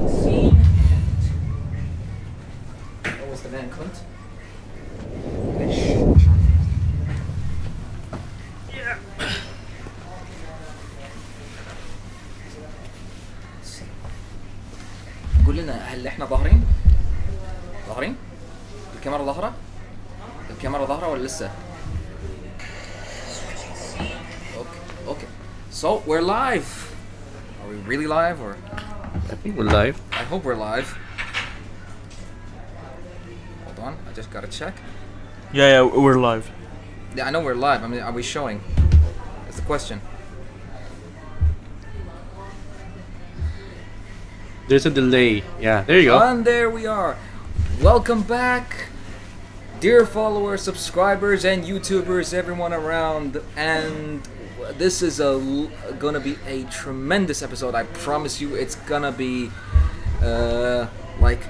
scene. And what was the man, Clint? Yeah. قول لنا هل احنا ظاهرين؟ ظاهرين؟ الكاميرا ظاهرة؟ الكاميرا ظاهرة ولا لسه؟ Okay. So we're live. Are we really live or? I think we're live. I hope we're live. Hold on, I just gotta check. Yeah, we're live. Yeah, I know we're live. I mean, are we showing? That's the question. There's a delay. Yeah, there you go. And there we are. Welcome back, dear followers, subscribers, and YouTubers, everyone around. And this is gonna be a tremendous episode. I promise you, it's gonna be like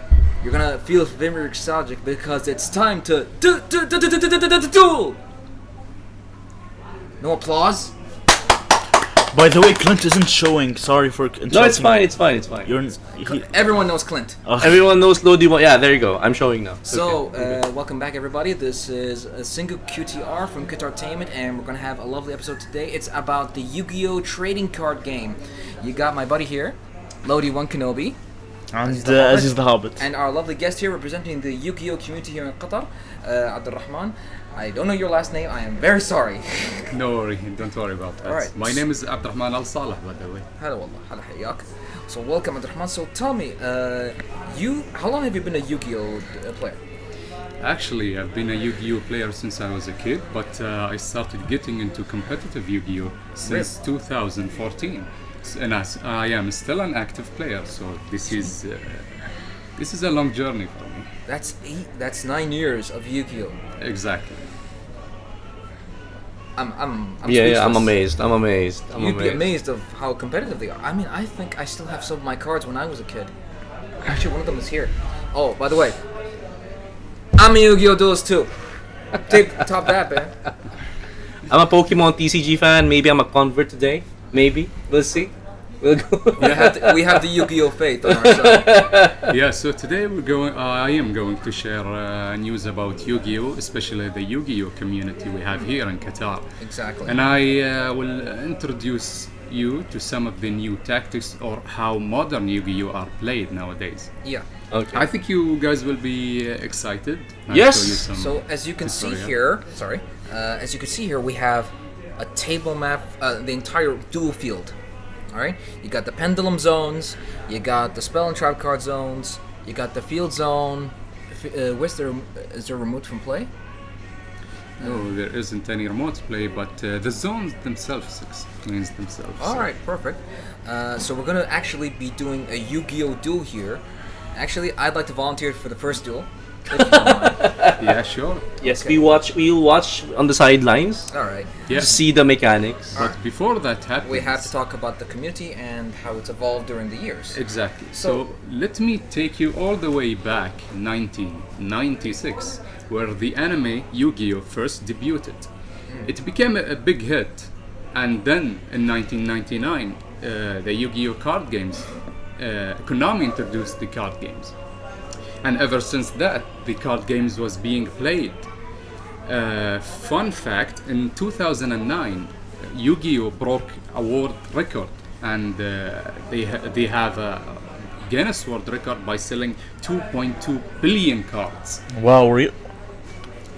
you're gonna feel very nostalgic because it's time to duel. No applause. By the way, Clint isn't showing. Sorry for interrupting. No, it's fine. It's fine. It's fine. Everyone knows Clint. Everyone knows Lodi. Yeah, there you go. I'm showing now. So, welcome back, everybody. This is a single QTR from Qatartainment, and we're gonna have a lovely episode today. It's about the Yu-Gi-Oh trading card game. You got my buddy here, Lodi One Kenobi, and Aziz the Hobbit, and our lovely guest here representing the Yu-Gi-Oh community here in Qatar, Abdulrahman. I don't know your last name. I am very sorry. No worry, don't worry about that. Alright. My name is Abdurrahman Al Saleh, by the way. Hello, wallah. Hello, hayak. So, welcome, Abdulrahman. So, tell me, how long have you been a Yu-Gi-Oh player? Actually, I've been a Yu-Gi-Oh player since I was a kid, but I started getting into competitive Yu-Gi-Oh since 2014, and I am still an active player. So this is a long journey for me. That's 9 years of Yu-Gi-Oh. Exactly. I'm Yeah, I'm amazed. You'd be amazed of how competitive they are. I mean, I think I still have some of my cards when I was a kid. Actually, one of them is here. Oh, by the way, I'm a Yu-Gi-Oh duelist too. Top that, man. I'm a Pokemon TCG fan. Maybe I'm a convert today. Maybe we'll see. We'll go. We have the Yu-Gi-Oh faith on our side. Yeah, so today I am going to share news about Yu-Gi-Oh, especially the Yu-Gi-Oh community we have here in Qatar. Exactly. And I will introduce you to some of the new tactics or how modern Yu-Gi-Oh are played nowadays. Yeah. Okay. I think you guys will be excited. I'll Yes. show you some So as you can see tutorial. here, we have a table map, the entire duel field. All right, you got the pendulum zones, you got the spell and trap card zones, you got the field zone. Is there a remote from play? No, there isn't any remote play, but the zones themselves explains themselves. All right, perfect. So we're gonna actually be doing a Yu-Gi-Oh duel here. Actually, I'd like to volunteer for the first duel. If you don't mind. Yeah, sure. Yes, Okay. we'll watch on the sidelines All right. Yeah. to see the mechanics. But before that happens, We have to talk about the community and how it's evolved during the years. Exactly. So- So let me take you all the way back 1996, where the anime Yu-Gi-Oh first debuted. It became a big hit, and then in 1999, the Yu-Gi-Oh card games, Konami introduced the card games, and ever since that, the card games was being played. Fun fact: in 2009, Yu-Gi-Oh broke a world record, and they have a Guinness World Record by selling 2.2 billion cards. Wow,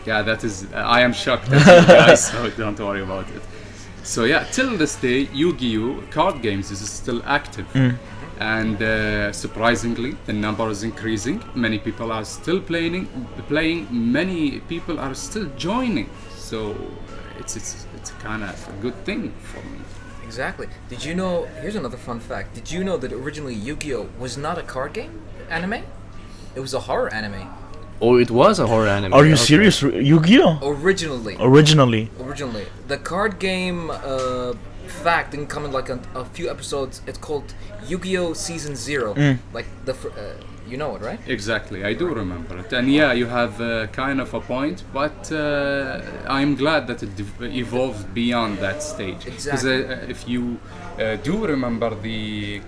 Yeah, that is. I am shocked at you guys, so don't worry about it. So yeah, till this day, Yu-Gi-Oh card games is still active, and surprisingly, the number is increasing. Many people are still playing. Many people are still joining. So it's kind of a good thing for me. Exactly. Did you know? Here's another fun fact. Did you know that originally Yu-Gi-Oh was not a card game anime? It was a horror anime. Oh, it was a horror anime. Are you Okay. serious? Yu-Gi-Oh? Originally. Originally. The card game fact didn't come in like a few episodes. It's called Yu-Gi-Oh! Season 0. Like you know it, right? Exactly, I do remember it. And yeah, you have kind of a point, but I'm glad that it evolved beyond that stage. Because Exactly. if you do remember the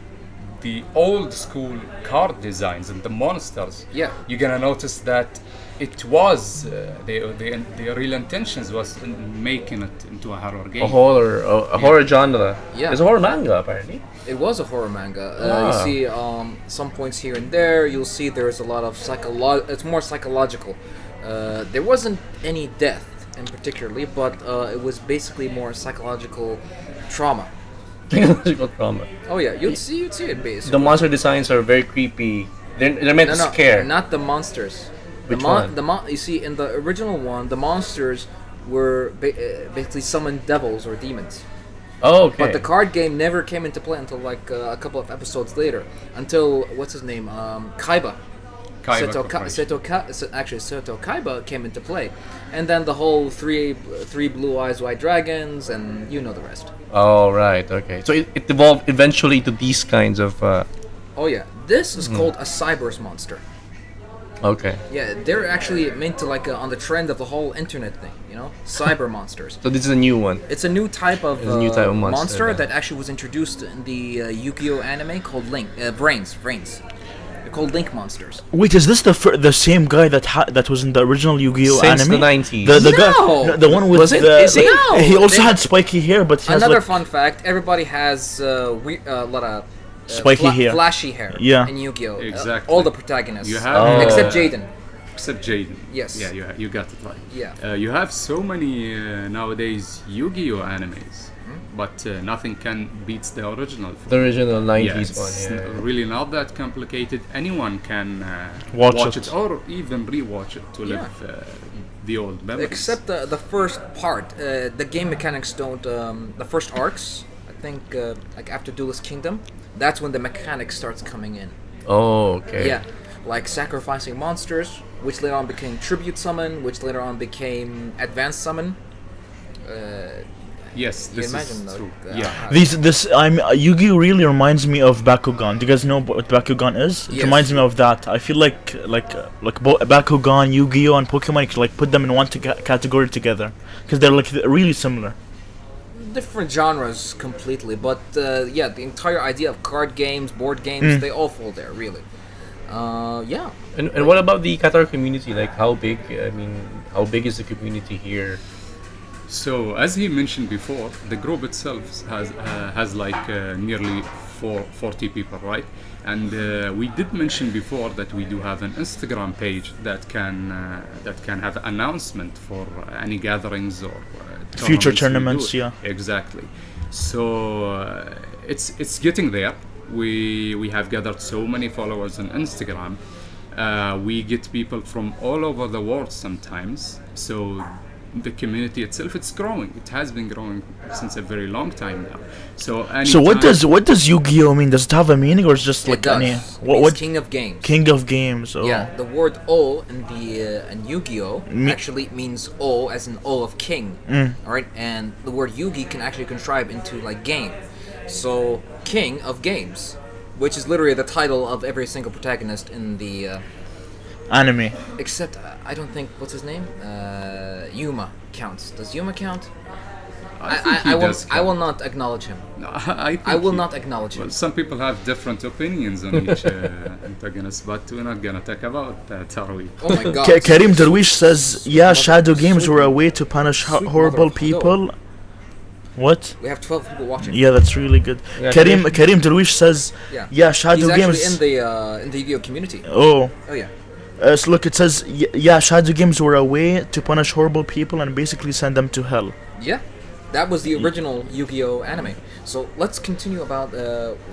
the old school card designs and the monsters, Yeah. you're gonna notice that it was the real intentions was in making it into a horror game. A horror genre. Yeah. It's a horror manga apparently. It was a horror manga. Ah. You see some points here and there. You'll see there's a lot of it's more psychological. There wasn't any death in particularly, but it was basically more psychological trauma. Psychological trauma. Oh yeah, you'd see it basically. The monster designs are very creepy. They're meant to scare. Not the monsters. Which one? You see, in the original one, the monsters were basically summoned devils or demons. Oh, okay. But the card game never came into play until like a couple of episodes later. Until what's his name, Kaiba. Seto Kaiba came into play, and then the whole three blue eyes white dragons, and you know the rest. Oh, right. Okay. So it evolved eventually to these kinds of. Oh yeah, this is called a cyber's monster. Okay. Yeah, they're actually meant to like on the trend of the whole internet thing, you know, cyber monsters. So this is a new one. It's a new type of, monster, that actually was introduced in the Yu-Gi-Oh anime called Brains. They're called Link monsters. Wait, is this the same guy that was in the original Yu-Gi-Oh Since anime? the 90s. The No! guy, the one with Was it? the. Is he? No! He also They- had spiky hair, but he has Another like, fun fact: everybody has a lot of Spiky hair. flashy hair. Yeah. In Yu-Gi-Oh, Exactly. all the protagonists. You have Oh. except Jaden. except Jaden. Yes. Yeah, you got it right. Yeah. You have so many nowadays Yu-Gi-Oh animes, but nothing can beats the original. The original 90s it's one. Yeah. really not that complicated. Anyone can Watch it. or even re-watch it to live the old memories. Except the first part, the game mechanics don't. The first arcs, I think, like after Duelist Kingdom, that's when the mechanics starts coming in. Oh, okay. Yeah, like sacrificing monsters, which later on became tribute summon, which later on became advanced summon. Yes, You this imagine is like, true. how- Yu-Gi-Oh really reminds me of Bakugan. Do you guys know what Bakugan is? It Yes. reminds me of that. I feel like Bakugan, Yu-Gi-Oh, and Pokemon, you could like put them in one category together because they're like really similar. different genres completely, but yeah, the entire idea of card games, board games, they all fall there, really. Yeah. And what about the Qatar community? Like how big? I mean, how big is the community here? So, as he mentioned before, the group itself has like nearly 40 people, right? And we did mention before that we do have an Instagram page that can have announcement for any gatherings or Future we tournaments, do. yeah. Exactly. So it's getting there. We have gathered so many followers on Instagram. We get people from all over the world sometimes. So the community itself, it's growing. It has been growing since a very long time now. So what does Yu-Gi-Oh mean? Does it have a meaning or is just like it does. any It what means King of Games. King of Games? Oh. Yeah, the word "O" in the in Yu-Gi-Oh actually means "O" as in "O of King." All right, and the word "Yugi" can actually contrive into like game. So King of Games, which is literally the title of every single protagonist in the. Anime. Except I don't think what's his name. Yuma counts. Does Yuma count? I will not acknowledge him. No, I will not acknowledge him. Well, some people have different opinions on each antagonist, but we're not gonna talk about that, are we? Oh my god. Karim Darwish says, yeah, shadow games Sweet were a mother- way to punish sweet horrible mother of people. What? We have 12 people watching. Yeah, that's really good. Yeah, Karim Darwish says, yeah, shadow He's games. actually in the Yu-Gi-Oh community. Oh. Oh yeah. So look, it says, yeah, shadow games were a way to punish horrible people and basically send them to hell. Yeah. That was the original Yu-Gi-Oh anime. So let's continue about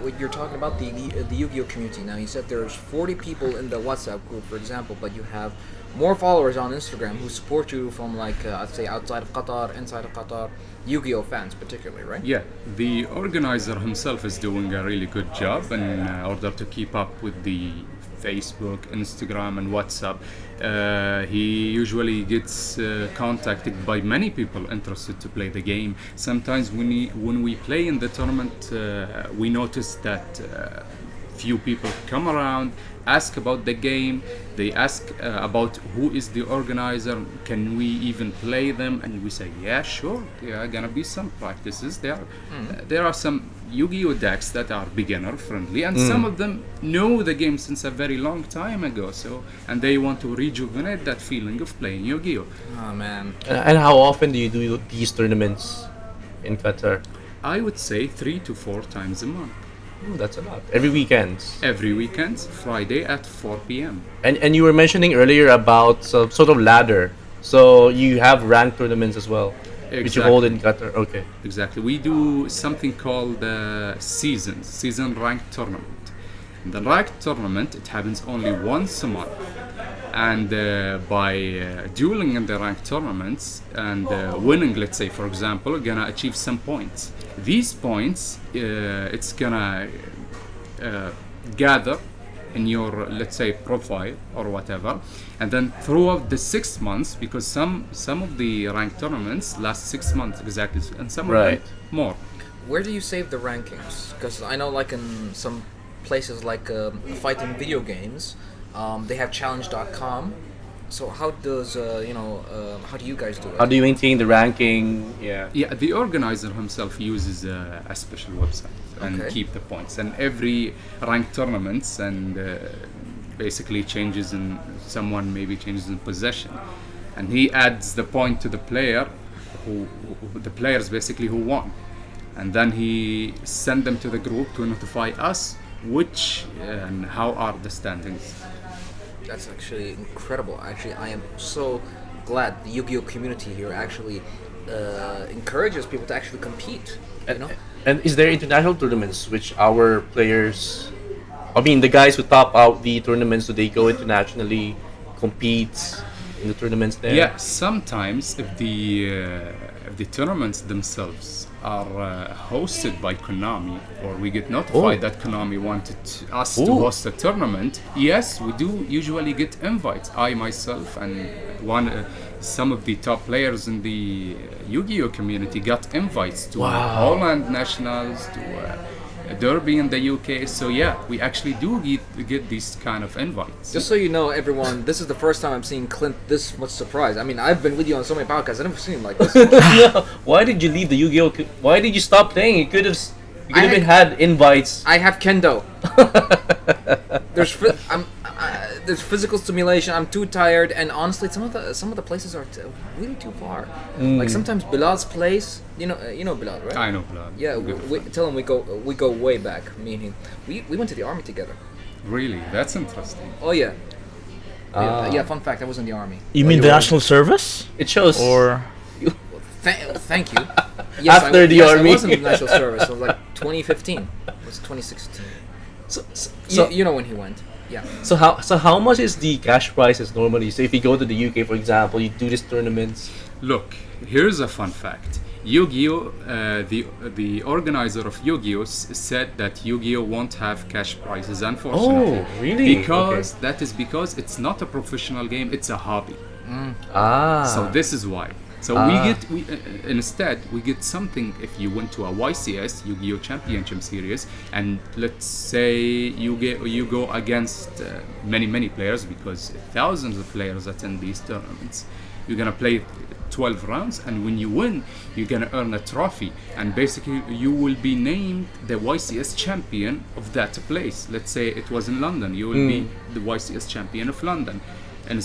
what you're talking about, the Yu-Gi-Oh community. Now you said there's 40 people in the WhatsApp group, for example, but you have more followers on Instagram who support you from like I'd say outside of Qatar, inside of Qatar, Yu-Gi-Oh fans particularly, right? Yeah, the organizer himself is doing a really good job in order to keep up with the Facebook, Instagram, and WhatsApp. He usually gets contacted by many people interested to play the game. Sometimes when we play in the tournament, we notice that few people come around, ask about the game. They ask about who is the organizer, can we even play them, and we say yeah, sure, there are gonna be some practices there. There are some Yu-Gi-Oh decks that are beginner friendly, and some of them know the game since a very long time ago. And they want to rejuvenate that feeling of playing Yu-Gi-Oh. Oh man. And how often do you do these tournaments in Qatar? I would say 3 to 4 times a month. That's a lot. Every weekend. Every weekend, Friday at 4 p.m. And you were mentioning earlier about some sort of ladder. So you have ranked tournaments as well, which you hold in Qatar. Okay. Exactly. We do something called season ranked tournament. The ranked tournament, it happens only once a month. And by dueling in the ranked tournaments and winning, let's say, for example, you're gonna achieve some points. These points, it's gonna gather in your, let's say, profile or whatever, and then throughout the 6 months, because some of the ranked tournaments last 6 months exactly, and some of them more. Where do you save the rankings? Because I know, like in some places, like fighting video games, they have challenge.com. So how does how do you guys do it? How do you maintain the ranking? Yeah. Yeah, the organizer himself uses a special website and keep the points. And every ranked tournaments and basically changes in someone maybe changes in possession, and he adds the point to the player who the players basically who won, and then he send them to the group to notify us which and how are the standings. That's actually incredible. Actually, I am so glad the Yu-Gi-Oh community here actually encourages people to actually compete. You know? And is there international tournaments which our players, I mean the guys who top out the tournaments, do they go internationally, compete in the tournaments there? Yeah, sometimes if the tournaments themselves are hosted by Konami, or we get notified that Konami wanted us to host a tournament, yes, we do usually get invites. I myself and some of the top players in the Yu-Gi-Oh community got invites to Holland Nationals, to Derby in the UK. So yeah, we actually do get these kind of invites. Just so you know, everyone, this is the first time I'm seeing Clint this much surprised. I mean, I've been with you on so many podcasts, I've never seen him like this. No, why did you leave the Yu-Gi-Oh? Why did you stop playing? You could have had invites. I have kendo. There's physical stimulation. I'm too tired, and honestly, some of the places are really too far. Like sometimes Bilal's place, you know Bilal, right? I know Bilal. Yeah, tell him we go way back. Me and him, we went to the army together. Really, that's interesting. Oh yeah. Yeah. Fun fact: I was in the army. You mean the national service? It shows. Or thank you. Yes, After the army. I was in the national service. It was like 2015. It was 2016. So you know when he went. Yeah. So how much is the cash prizes normally? So if you go to the UK, for example, you do these tournaments. Look, here's a fun fact. Yu-Gi-Oh, the organizer of Yu-Gi-Oh said that Yu-Gi-Oh won't have cash prizes, unfortunately. Oh, really? Because that is because it's not a professional game; it's a hobby. So this is why. So instead we get something if you went to a YCS, Yu-Gi-Oh Championship Series, and let's say you go against many players, because thousands of players attend these tournaments. You're gonna play 12 rounds, and when you win, you're gonna earn a trophy, and basically you will be named the YCS champion of that place. Let's say it was in London, you will be the YCS champion of London. And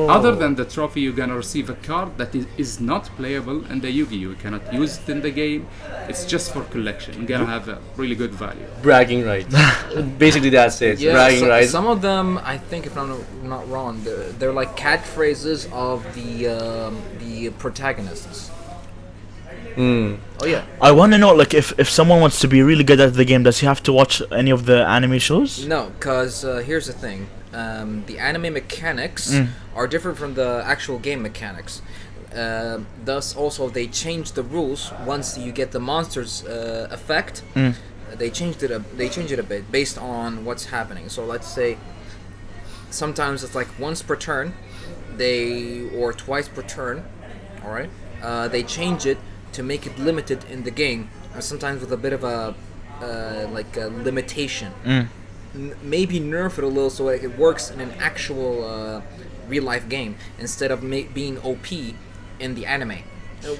other than the trophy, you're gonna receive a card that is not playable in the Yu-Gi-Oh. You cannot use it in the game. It's just for collection. You're gonna have a really good value. Bragging rights. Basically, that's it. Yeah, bragging rights. Some of them, I think, if I'm not wrong, they're like catchphrases of the protagonists. Oh yeah. I want to know, like, if someone wants to be really good at the game, does he have to watch any of the anime shows? No, because here's the thing. The anime mechanics are different from the actual game mechanics. Thus, also, they change the rules once you get the monsters effect. They change it a bit based on what's happening. So let's say sometimes it's like once per turn, or twice per turn. All right. They change it to make it limited in the game, or sometimes with a bit of a limitation. Maybe nerf it a little so it works in an actual real life game instead of being OP in the anime.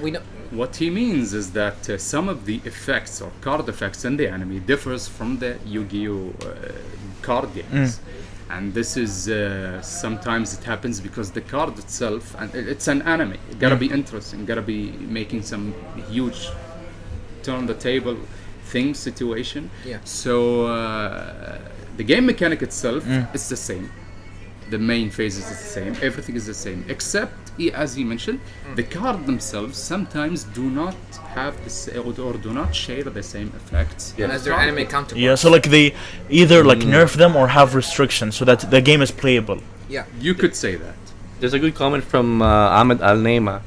We know. What he means is that some of the effects or card effects in the anime differs from the Yu-Gi-Oh card games. And this is sometimes it happens because the card itself, and it's an anime, it gotta be interesting, gotta be making some huge turn the table thing situation. Yeah. So the game mechanic itself is the same. The main phase is the same. Everything is the same, except as he mentioned, the card themselves sometimes do not have or do not share the same effects As their anime counterparts. Yeah, so like they either like nerf them or have restrictions so that the game is playable. Yeah. You could say that. There's a good comment from Ahmed Al Naima.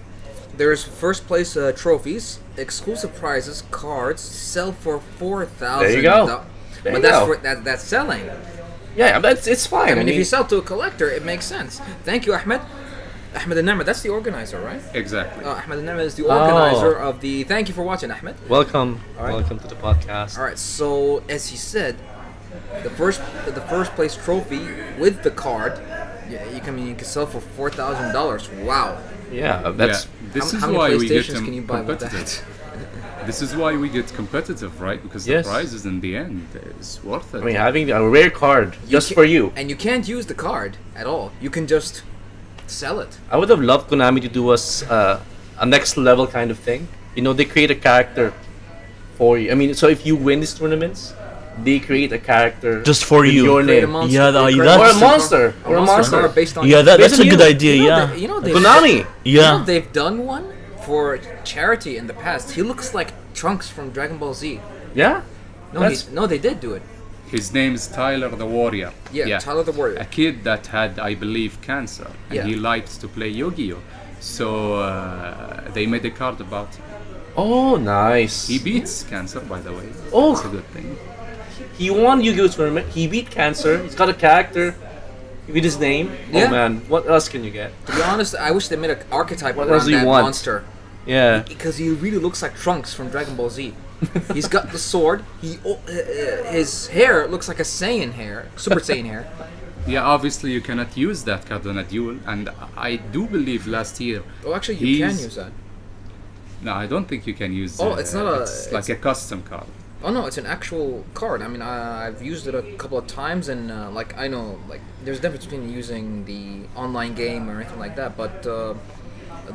There's first place trophies, exclusive prizes, cards sell for 4,000. There you go. But There you that's go. for that's selling. Yeah, it's fine. I mean, if you sell to a collector, it makes sense. Thank you, Ahmed. Ahmed Al-Nama, that's the organizer, right? Exactly. Ahmed Al-Nama is the organizer of the... Thank you for watching, Ahmed. Welcome. All right. Welcome to the podcast. All right, so as he said, the first place trophy with the card, you can sell for $4,000. Wow. Yeah, that's This How is many why we get PlayStations can you buy with that? competitive. This is why we get competitive, right? Because Yes. the prizes in the end is worth it. I mean, having a rare card just for you. And you can't use the card at all. You can just sell it. I would have loved Konami to do us a next level kind of thing. You know, they create a character for you. I mean, so if you win these tournaments, they create a character Just for with you. your Create a name. monster. Yeah, They create that's- Or a monster. Or a monster monster. based on Yeah, that's Based a on good you. idea, yeah. You know, Konami. You know Yeah. they've done one for charity in the past. He looks like Trunks from Dragon Ball Z. Yeah? No, That's- no, they did do it. His name is Tyler the Warrior. Yeah, Tyler the Warrior. A kid that had, I believe, cancer, and Yeah. he liked to play Yu-Gi-Oh. So they made a card about him. Oh, nice. He beats cancer, by the way. Oh. It's a good thing. He won Yu-Gi-Oh tournament. He beat cancer. He's got a character with his name. Yeah. Oh man, what else can you get? To be honest, I wish they made an archetype What around else do you that want? monster. Yeah. Because he really looks like Trunks from Dragon Ball Z. He's got the sword. His hair looks like a Saiyan hair, Super Saiyan hair. Yeah, obviously you cannot use that card on a duel, and I do believe last year. Oh, actually, you can he's- use that. No, I don't think you can use. Oh, it's not a- It's like a custom card. Oh no, it's an actual card. I mean, I've used it a couple of times, and like I know, like there's a difference between using the online game or anything like that. But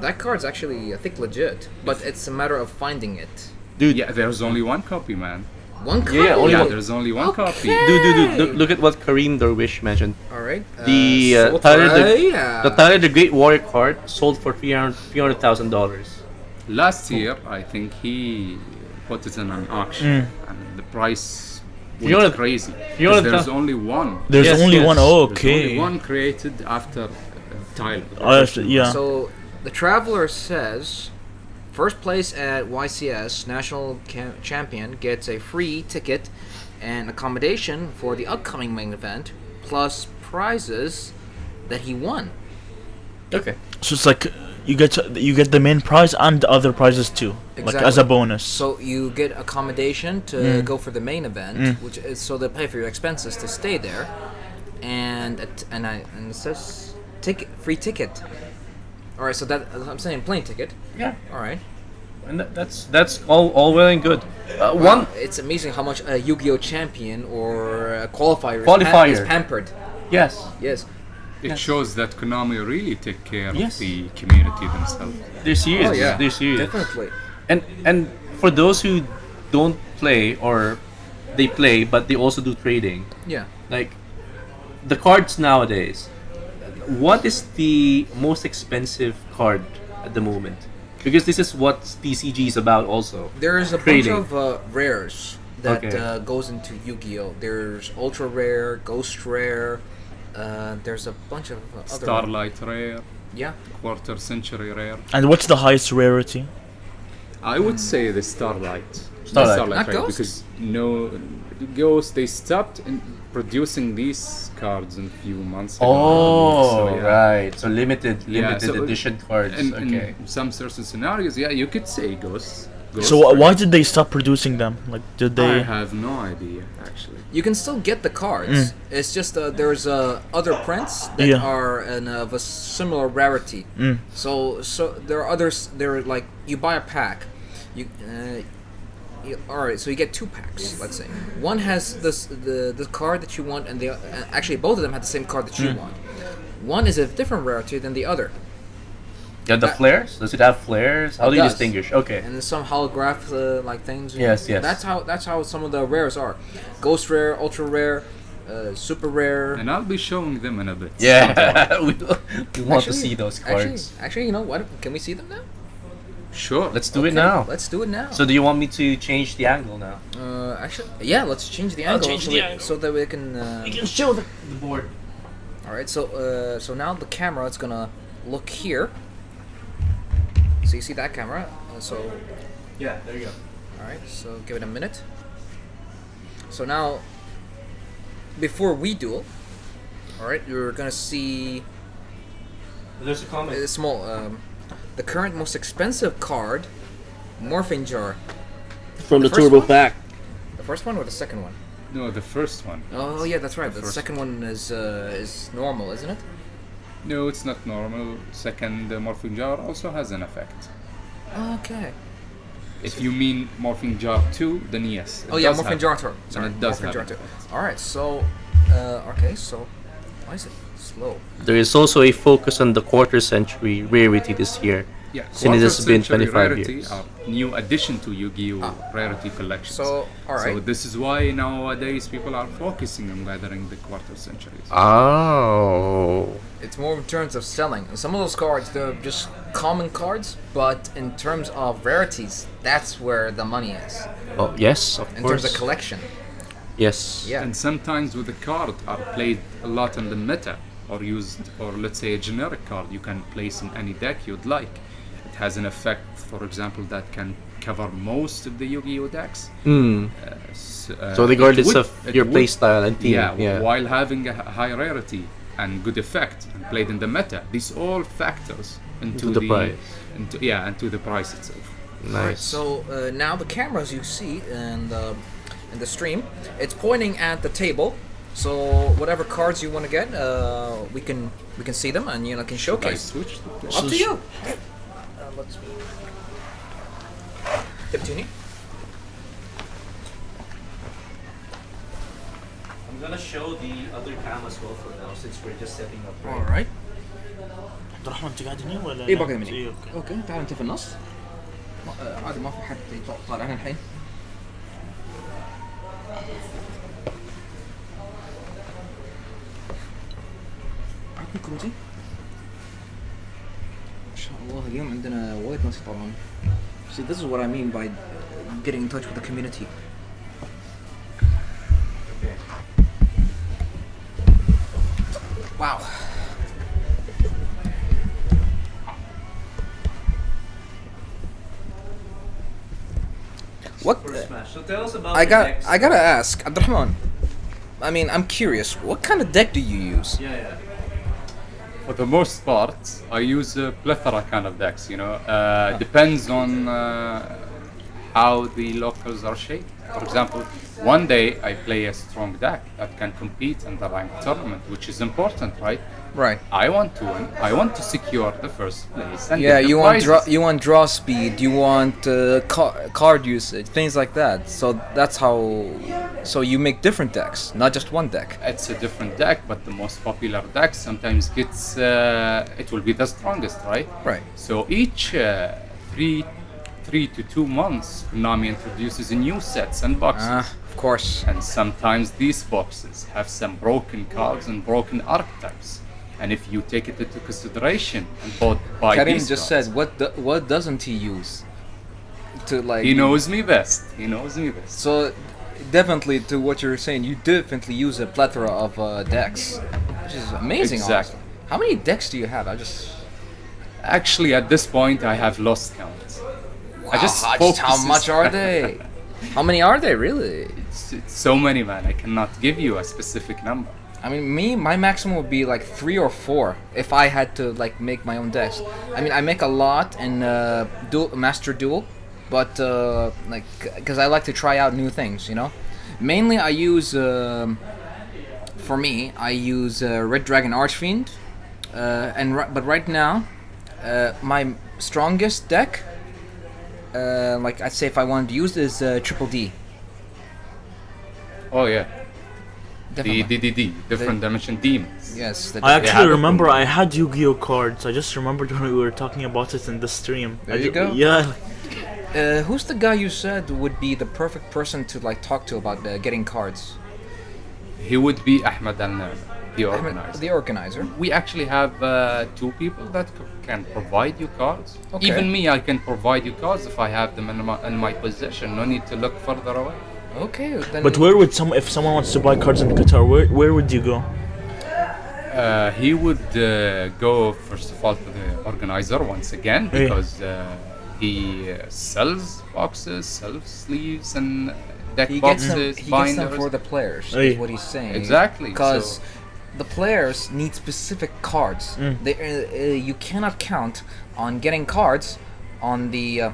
that card's actually, I think, legit. But it's a matter of finding it. Dude, Yeah, there's only one copy, man. One copy. Yeah, only Yeah, one. there's only one copy. dude, look at what Kareem Darwish mentioned. All right. The so Tyler the, yeah. the Tyler the Great Warrior card sold for $300,000. Last year, I think he put it in an auction, and the price went 300 crazy. 300 There's only one. There's Yes, only yes. one. Oh, There's only okay. one created after Tyler. Yeah. So the Traveler says, first place at YCS National Champion gets a free ticket and accommodation for the upcoming main event, plus prizes that he won. Okay. So it's like you get the main prize and the other prizes too, like as a Exactly. bonus. So you get accommodation to go for the main event, which is so they pay for your expenses to stay there, and it says free ticket. All right, so that I'm saying plane ticket. Yeah. All right. And that's all well and good. Wow, One it's amazing how much a Yu-Gi-Oh champion or a qualifier, Qualifier. is pampered. yes. Yes. It shows that Konami really take care Yes. of the community themselves. They're serious. Oh yeah. They're serious. Definitely. And for those who don't play or they play but they also do trading, Yeah. like the cards nowadays, what is the most expensive card at the moment? Because this is what TCG is about also. There's a Trading. bunch of rares that Okay. goes into Yu-Gi-Oh. There's ultra rare, ghost rare. There's a bunch of other. Starlight rare, Yeah. quarter century rare. And what's the highest rarity? I would say the Starlight. Starlight. Not rare, Ghost? because no Ghost, they stopped producing these cards in a few months ago. Oh, So, yeah. right. So limited Yeah, so- edition cards. In Okay. some certain scenarios, yeah, you could say Ghost. So why did they stop producing them? Like, did I they? have no idea actually. You can still get the cards. It's just there's other prints that Yeah. are of a similar rarity. So there are others. They're like you buy a pack. All right, so you get 2 packs. Let's say one has the card that you want, and actually both of them have the same card that you want. One is a different rarity than the other. Yeah, the flares. Does it have flares? How do you does. distinguish? Okay. And there's some holograph like things. Yes, yes. That's how some of the rares are. Ghost rare, ultra rare, super rare. And I'll be showing them in a bit. Yeah, we want to see those cards. Actually, you know what? Can we see them now? Sure. Let's do it now. Let's do it now. So do you want me to change the angle now? Actually, yeah. Let's change the angle, change the angle. so that we can. You can show the board. All right. So now the camera is gonna look here. So you see that camera? Yeah, there you go. All right. So give it a minute. So now, before we duel, all right, you're gonna see There's a comment. a small. The current most expensive card, Morphing Jar. From The the first turbo one? pack. The first one or the second one? No, the first one. Oh yeah, that's right. The first second one is normal, isn't it? No, it's not normal. Second, Morphing Jar also has an effect. Okay. If you mean Morphing Jar 2, then yes. Oh yeah, Morphing Jar 2. Sorry, it does Morphing have Jar an 2. effect. All right, so okay, so why is it slow? There is also a focus on the quarter century rarity this year. Yeah, Since it has been quarter-century 25 rarity years. are new addition to Yu-Gi-Oh! Rarity collections. So all right. So this is why nowadays people are focusing on gathering the quarter centuries. Oh. It's more in terms of selling. And some of those cards, they're just common cards, but in terms of rarities, that's where the money is. Oh yes, of In course. terms of collection. Yes. Yeah. And sometimes with the card are played a lot in the meta, or used, or let's say a generic card you can place in any deck you'd like. It has an effect, for example, that can cover most of the Yu-Gi-Oh decks. So regardless it would- of it your would- playstyle and team. Yeah, while having a high rarity and good effect and played in the meta, these all factors into the price. Into the price itself. Nice. Alright, so now the cameras you see in the stream, it's pointing at the table. So whatever cards you want to get, we can see them and can I showcase. switched. Up to you. Let's continue. I'm gonna show the other cam as well for now since we're just setting up. All right. عبد الرحمن انت قاعد هنا ولا؟ ايه باقي مني. إيه، اوكي. اوكي تعال انت في النص. عادي ما في حد طالع هنا الحين. عطني كروتي. ما شاء الله اليوم عندنا وايد ناس يطلعون. See, this is what I mean by getting in touch with the community. Wow. What? So tell us about I gotta ask, Abdurrahman. I mean, I'm curious. What kind of deck do you use? Yeah. For the most part, I use a plethora kind of decks. Depends on how the locals are shaped. For example, one day I play a strong deck that can compete in the ranked tournament, which is important, right? Right. I want to win. I want to secure the first place. And Yeah, get the you want prizes. you want draw speed, you want card usage, things like that. So that's how. So you make different decks, not just one deck. It's a different deck, but the most popular deck sometimes gets it will be the strongest, right? Right. So each three to 2 months, Konami introduces new sets and boxes. Of course. And sometimes these boxes have some broken cards and broken archetypes. And if you take it into consideration and buy Karim these just cards, said, what doesn't he use? To like. he knows me best. He knows me best. So definitely to what you're saying, you definitely use a plethora of decks, which is amazing. Exactly. Honestly. How many decks do you have? Actually, at this point, I have lost count. I just how focus much are they? How many are they really? It's so many, man. I cannot give you a specific number. I mean, my maximum would be like 3 or 4 if I had to like make my own decks. I mean, I make a lot in Master Duel, but like because I like to try out new things, you know. Mainly, I use for me, I use Red Dragon Archfiend, but right now, my strongest deck, like I'd say if I wanted to use, is Triple D. Oh yeah, Definitely. the DDD, different dimension demons. Yes. The I have actually a remember problem. I had Yu-Gi-Oh cards. I just remembered when we were talking about it in the stream. There you go. Yeah. Who's the guy you said would be the perfect person to like talk to about getting cards? He would be Ahmed Al-Nam, the organizer. The organizer. We actually have two people that can provide you cards. Okay. Even me, I can provide you cards if I have them in my possession. No need to look further away. Okay. Then But where would if someone wants to buy cards in Qatar, where would you go? He would go first of all to the organizer once again Hey. because he sells boxes, sells sleeves, and deck he gets them. boxes, He gets binders. them for the players. Hey. Is what he's saying. Exactly, Because so- the players need specific cards. They, you cannot count on getting cards on the.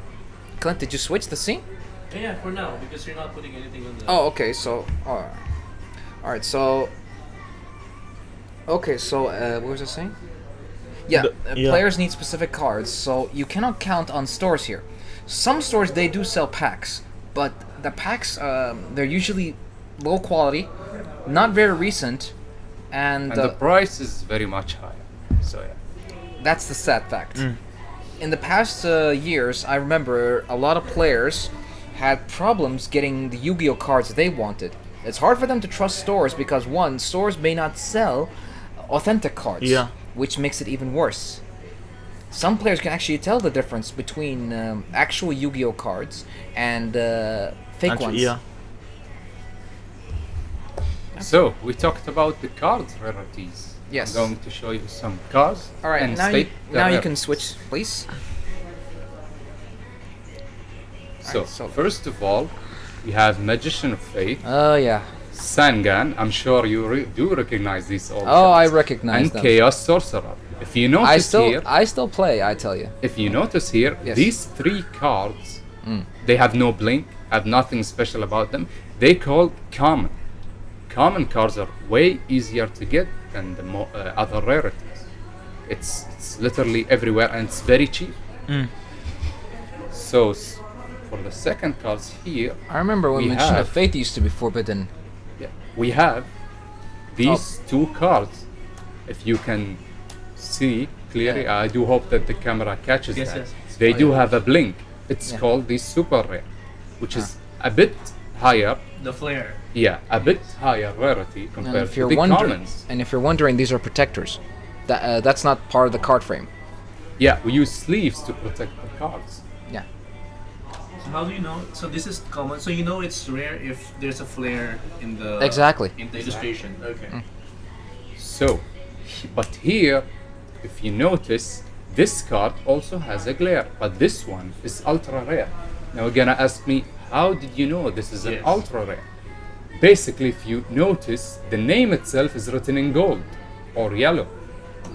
Clint, did you switch the scene? Yeah, for now, because you're not putting anything on the... Oh, okay. So, all right. So, okay. So, what was I saying? Yeah, Yeah. players need specific cards, so you cannot count on stores here. Some stores they do sell packs, but the packs they're usually low quality, not very recent, and And the price is very much higher. So yeah. that's the sad fact. In the past years, I remember a lot of players had problems getting the Yu-Gi-Oh cards they wanted. It's hard for them to trust stores because one, stores may not sell authentic cards, Yeah. which makes it even worse. Some players can actually tell the difference between actual Yu-Gi-Oh cards and fake Actually, ones. yeah. So we talked about the cards rarities. Yes. I'm going to show you some cards. All right, and now state you, the now you rarities. can switch, please. So, Alright, so- first of all, we have Magician of Faith, Oh yeah. Sangan. I'm sure you do recognize these all. Oh, I cards. recognize And them. Chaos Sorcerer. If you notice here, I still play. I tell you. if you notice here, Yes. these three cards, they have no blink, have nothing special about them. They call common. Common cards are way easier to get than the other rarities. It's literally everywhere and it's very cheap. So for the second cards here, I remember when We Magician of have- Faith used to be forbidden. we have these Oh. two cards. If you can see clearly, Yeah. I do hope that the camera catches Yes, that. yes. They Oh, do yeah. have a blink. It's Yeah. called the super rare, which is a bit higher. The flare. Yeah, a bit higher rarity And compared if to you're the wondering, commons. and if you're wondering, these are protectors. That's not part of the card frame. Yeah, we use sleeves to protect the cards. Yeah. So how do you know? So this is common. So you know it's rare if there's a flare in the Exactly. in the illustration. Okay. So, but here, if you notice, this card also has a glare, but this one is ultra rare. Now you're gonna ask me, how did you know this is an Yes. ultra rare? Basically, if you notice, the name itself is written in gold or yellow.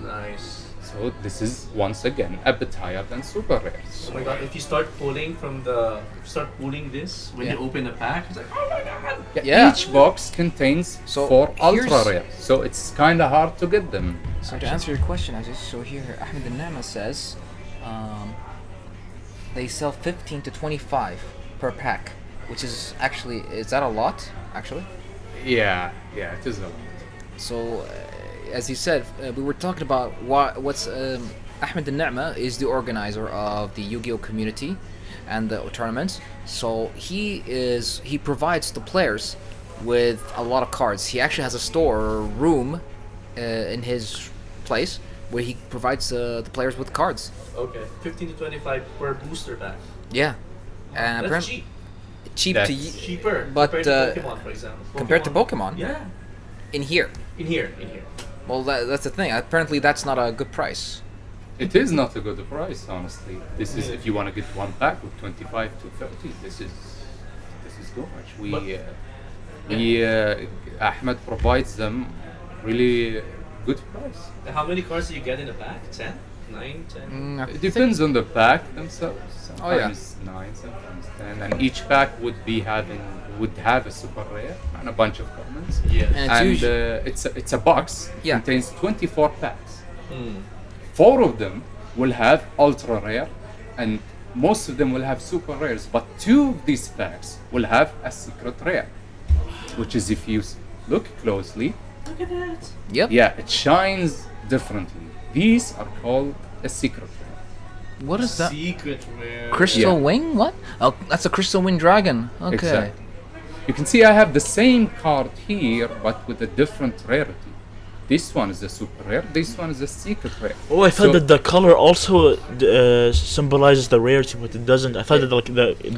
Nice. So this is once again a bit higher than super rares. Oh my god! If you start pulling this when Yeah. you open a pack, it's like, oh my god! Yeah. Each box contains So four here's- ultra rare, so it's kind of hard to get them. So to answer your question, Aziz, so here Ahmed Nama says they sell 15 to 25 per pack, which is actually, is that a lot? Actually, Yeah, it is a lot. so as you said, we were talking about what's Ahmed Nama is the organizer of the Yu-Gi-Oh community and the tournaments. So he provides the players with a lot of cards. He actually has a store or a room in his place where he provides the players with cards. Okay, 15 to 25 per booster pack. Yeah, and That's apparently cheap. cheap That's to Cheaper But, compared to Pokemon, for example. compared to Pokemon Yeah. in here. In here. Well, that's the thing. Apparently, that's not a good price. It is not a good price, honestly. This is if you want to get one pack with 25 to 30. This is too much. Ahmed provides them really good price. How many cards do you get in a pack? 10? 9, 10. I It think- depends on the pack themselves. Oh, yeah. Sometimes 9, sometimes 10, and each pack would have a super rare and a bunch of commons. Yes. And it's And usually- it's a box. Yeah. Contains 24 packs. Mm. 4 of them will have ultra rare, and most of them will have super rares. But 2 of these packs will have a secret rare, which is if you look closely, Look at that. Yep. yeah, it shines differently. These are called a secret rare. What is that? Secret rare. Crystal Yeah. Wing? What? Oh, that's a Crystal Wing Dragon. Okay. Exactly. You can see I have the same card here, but with a different rarity. This one is a super rare. This one is a secret rare. Oh, I thought So- that the color also symbolizes the rarity, but it doesn't. I thought that like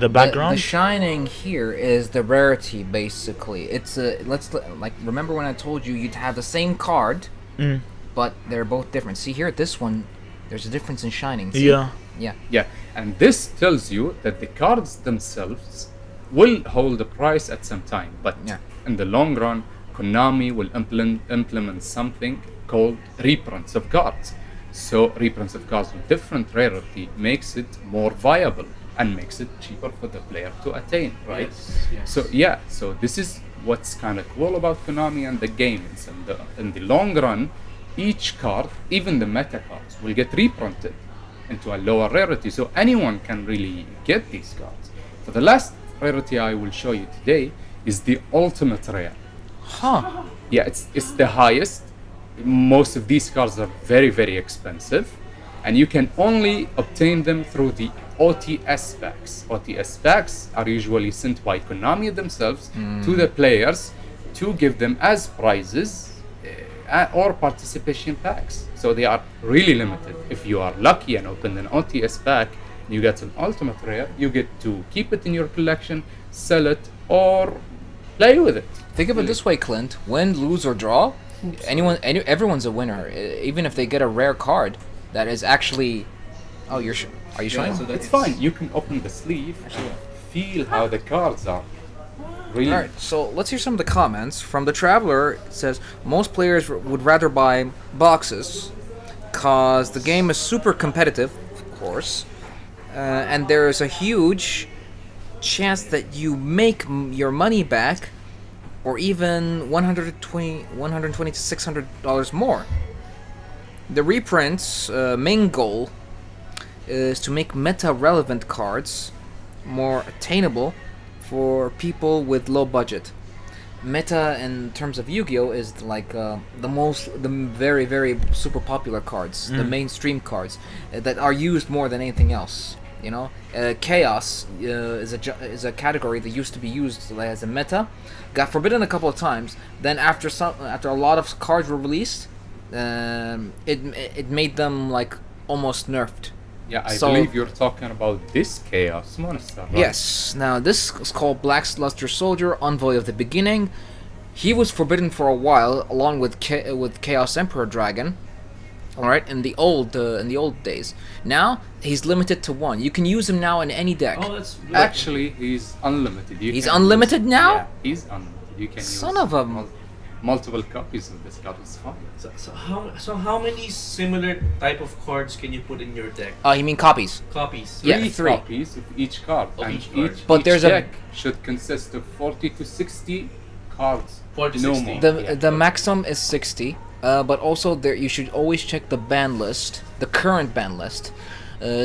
the background. The shining here is the rarity, basically. It's a like remember when I told you you'd have the same card, Mm. but they're both different. See here, this one, there's a difference in shining. See? Yeah. Yeah. Yeah, and this tells you that the cards themselves will hold a price at some time, but Yeah. in the long run, Konami will implement something called reprints of cards. So reprints of cards with different rarity makes it more viable and makes it cheaper for the player to attain, right? Yes. So yeah, so this is what's kind of cool about Konami and the games. And in the long run, each card, even the meta cards, will get reprinted into a lower rarity, so anyone can really get these cards. So the last rarity I will show you today is the ultimate rare. Huh. Yeah, it's the highest. Most of these cards are very, very expensive, and you can only obtain them through the OTS packs. OTS packs are usually sent by Konami themselves to the players to give them as prizes or participation packs. So they are really limited. If you are lucky and open an OTS pack, you get an ultimate rare, you get to keep it in your collection, sell it, or play with it. Think of it this way, Clint. Win, lose, or draw, everyone's a winner. Even if they get a rare card that is actually. Oh, are you showing? so that It's fine. You can open the sleeve and feel how the cards are. Really. All right, so let's hear some of the comments from the Traveler. It says most players would rather buy boxes, cause the game is super competitive, of course, and there is a huge chance that you make your money back, or even $120 to $600 more. The reprint's main goal is to make meta-relevant cards more attainable for people with low budget. Meta in terms of Yu-Gi-Oh is like the very, very super popular cards, the mainstream cards that are used more than anything else. You know, Chaos is a category that used to be used as a meta, got forbidden a couple of times. Then after a lot of cards were released, it made them like almost nerfed. Yeah, I So- believe you're talking about this Chaos Monster, right? Yes. Now this is called Black Luster Soldier, Envoy of the Beginning. He was forbidden for a while, along with Chaos Emperor Dragon. All right, in the old days. Now he's limited to one. You can use him now in any deck. Oh, that's Actually, he's unlimited. You He's can unlimited use, now? Yeah, he's unlimited. You can Son use of a- multiple copies of this card. It's fine. So how many similar type of cards can you put in your deck? You mean copies? Copies. Yeah, three. Copies of each card, Of and each card. But each there's a- deck should consist of 40 to 60 cards. 40 to no 60. more. The maximum is 60. But also there you should always check the ban list, the current ban list.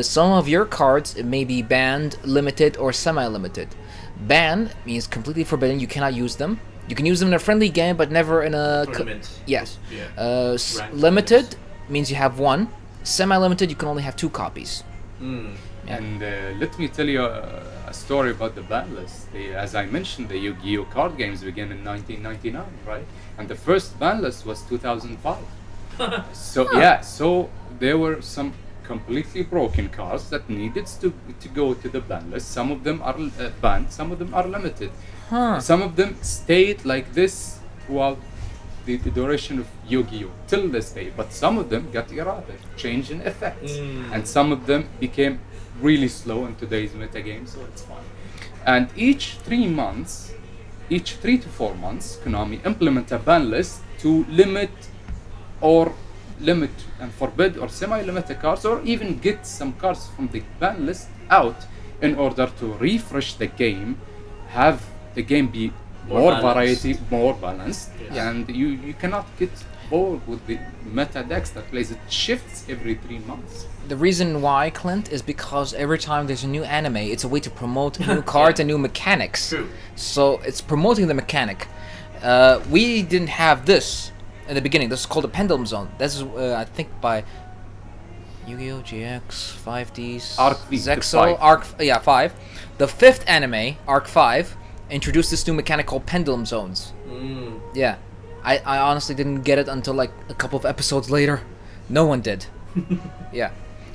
Some of your cards may be banned, limited, or semi-limited. Ban means completely forbidden. You cannot use them. You can use them in a friendly game, but never in a Tournament. yes. Yeah. Ranked Limited means you have one. Semi-limited, you can only have 2 copies. Mm. Yeah. And let me tell you a story about the ban list. As I mentioned, the Yu-Gi-Oh card games began in 1999, right? And the first ban list was 2005. So there were some completely broken cards that needed to go to the ban list. Some of them are banned, some of them are limited. Some of them stayed like this throughout the duration of Yu-Gi-Oh till this day, but some of them got errated, change in effects, and some of them became really slow in today's metagame, so it's fine. And each 3 to 4 months, Konami implement a ban list to limit or limit and forbid or semi-limit the cards, or even get some cards from the ban list out in order to refresh the game, have the game be more balanced. variety, more balanced, Yeah. and you cannot get bored with the meta decks that plays. It shifts every 3 months. The reason why, Clint, is because every time there's a new anime, it's a way to promote new cards and new mechanics. True. So it's promoting the mechanic. We didn't have this in the beginning. This is called a Pendulum Zone. This is, I think, by Yu-Gi-Oh! GX, 5Ds, Arc V, the Zexal, 5. 5. The 5th anime, Arc 5, introduced this new mechanic called Pendulum Zones. Yeah. I honestly didn't get it until like a couple of episodes later. No one did. Yeah.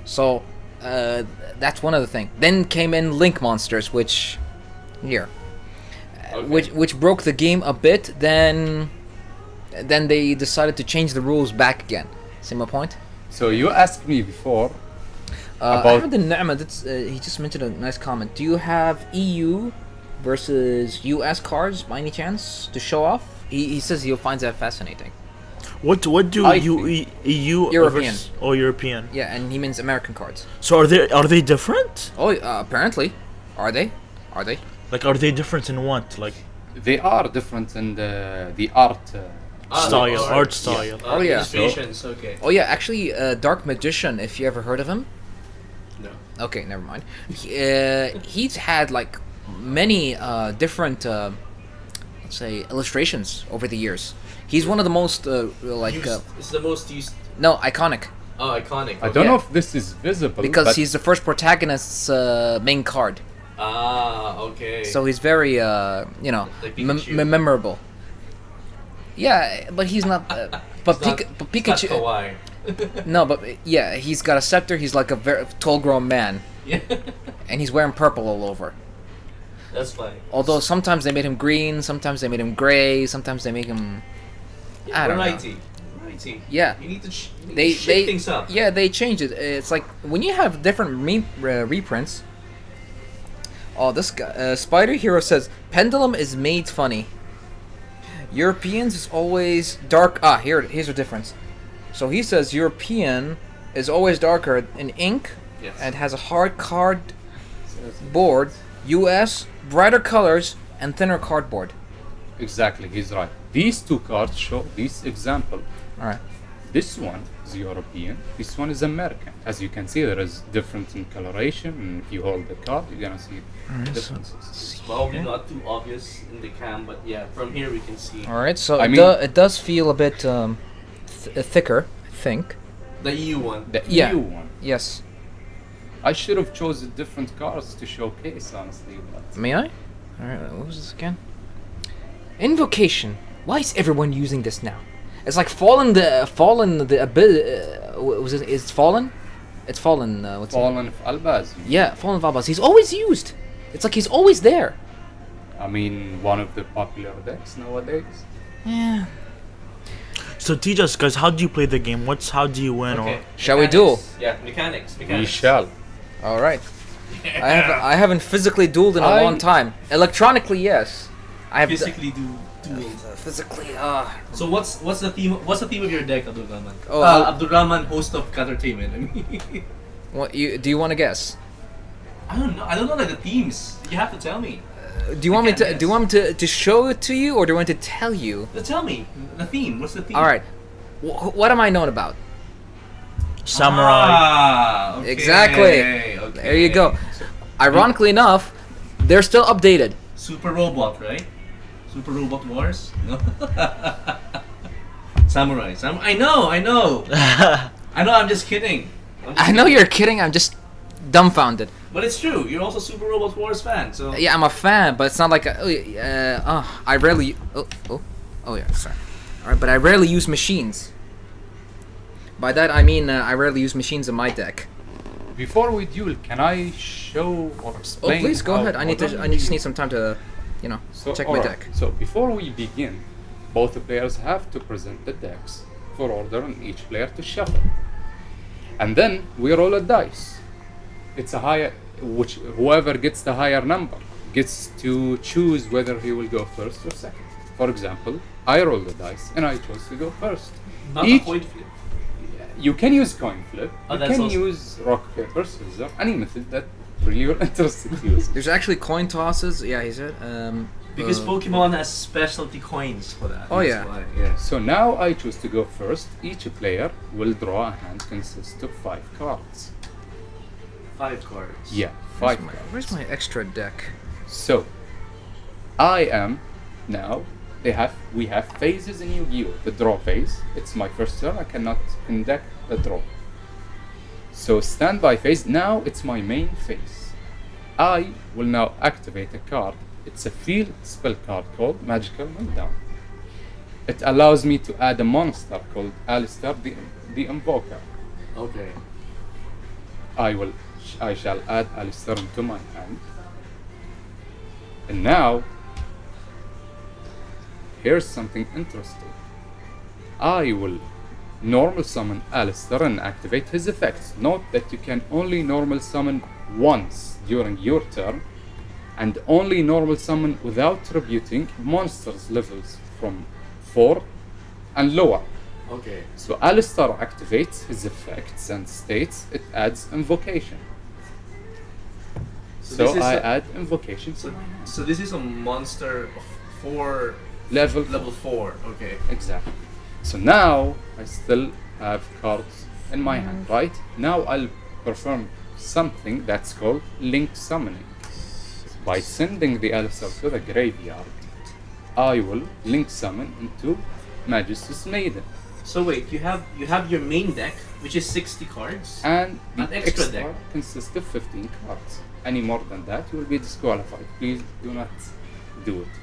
So, that's one other thing. Then came in Link Monsters, which... Here. Which broke the game a bit, then they decided to change the rules back again. See my point? So you asked me before about Ahmed Al-Na'ma, he just mentioned a nice comment. Do you have EU versus US cards by any chance to show off? He says he finds that fascinating. What do I EU European. versus- oh, European. Yeah, and he means American cards. So are they different? Oh, apparently. Are they? Are they? Like, are they different in what? Like they are different in the art. style, art style. Yes. Oh, yeah. Illustrations, okay. Oh yeah, actually, Dark Magician, if you ever heard of him. No. Okay, never mind. He's had like many different, let's say, illustrations over the years. He's one of the most It's the most used. no, iconic, Oh, iconic. I don't Yeah. know if this is visible because but he's the first protagonist's main card. Okay. So he's very Like Pikachu. memorable. Yeah, but he's not. But It's not- but it's not Pikachu. kawaii. No, but yeah, he's got a scepter. He's like a very tall, grown man, Yeah. and he's wearing purple all over. That's fine. Although sometimes they made him green, sometimes they made him gray, sometimes they make him. I don't know. Variety. Yeah, You need to, they shake things up. Yeah, they changed it. It's like when you have different reprints. Oh, this guy, Spider Hero says Pendulum is made funny. Europeans is always dark. Here's the difference. So he says European is always darker in ink Yes. and has a hard card board. US brighter colors and thinner cardboard. exactly, he's right. These two cards show this example. All right. This one is European. This one is American. As you can see, there is difference in coloration, and if you hold the card, you're gonna see differences. Probably not too obvious in the cam, but yeah, from here we can see All right. So I it, mean- it does feel a bit thicker, I think. the EU one. The Yeah. EU one. Yes. I should have chosen different cards to showcase, honestly. But May I? All right. What was this again? Invocation. Why is everyone using this now? It's like fallen was it? It's fallen. It's fallen. What's it? Fallen of Albaz. Yeah, fallen Vabas. He's always used. It's like he's always there. I mean, one of the popular decks nowadays. Yeah. So teach us, guys, how do you play the game? How do you win? Okay. Shall we Mechanics. duel? Yeah, mechanics. We shall. All right. I haven't physically dueled in a long time. Electronically, yes. I have Physically do duels. physically. So what's the theme? What's the theme of your deck, Abdul Rahman? Oh, Abdul Rahman, host of Qatartainment. I mean, What do you want to guess? I don't know. I don't know like the themes. You have to tell me. Do you want me can't to? guess. Do you want me to show it to you, or do you want me to tell you? Tell me the theme. What's the theme? All right. What am I known about? Samurai. Ah, okay, Exactly. okay. There you go. Ironically enough, they're still updated. Super Robot, right? Super Robot Wars? No. Samurai. I know. I know. I'm just kidding. I know you're kidding. I'm just dumbfounded. But it's true. You're also Super Robot Wars fan. So Yeah, I'm a fan, but it's not like I rarely. Oh yeah, sorry. All right, but I rarely use machines. By that I mean I rarely use machines in my deck. Before we duel, can I show or Oh, explain? please go how ahead. I modern just duel- need some time to, check my alright. deck. So before we begin, both the players have to present the decks for order and each player to shuffle. And then we roll a dice. It's a higher, whoever gets the higher number gets to choose whether he will go first or second. For example, I roll the dice and I chose to go first. not Each- a point flip. You can use coin flip. Oh, You that's can also- use rock, paper, scissors. Any method that really you're interested to use. There's actually coin tosses. Yeah, he said. Because Pokemon has specialty coins for that. Oh, That's yeah. why, yeah. So now I choose to go first. Each player will draw a hand consist of 5 cards. 5 cards. Yeah, where's 5 my, cards. where's my extra deck? So, I am now. We have phases in Yu-Gi-Oh. The draw phase. It's my first turn. I cannot conduct the draw. So standby phase. Now it's my main phase. I will now activate a card. It's a field spell card called Magical Meltdown. It allows me to add a monster called Alistair the Invoker. Okay. I shall add Alistair into my hand. And now, here's something interesting. I will normal summon Alistair and activate his effects. Note that you can only normal summon once during your turn, and only normal summon without tributing monsters levels from 4 and lower. Okay. So Alistair activates his effects and states it adds invocation. So So this is I a- add invocation to So, my hand. so this is a monster of 4 Level level 4. Okay. Exactly. So now I still have cards in my hand, right? Now I'll perform something that's called link summoning. By sending the Alistair to the graveyard, I will link summon into Magistus Maiden. So wait, you have your main deck, which is 60 cards. And the An extra extra deck. consists of 15 cards. Any more than that, you will be disqualified. Please do not do it.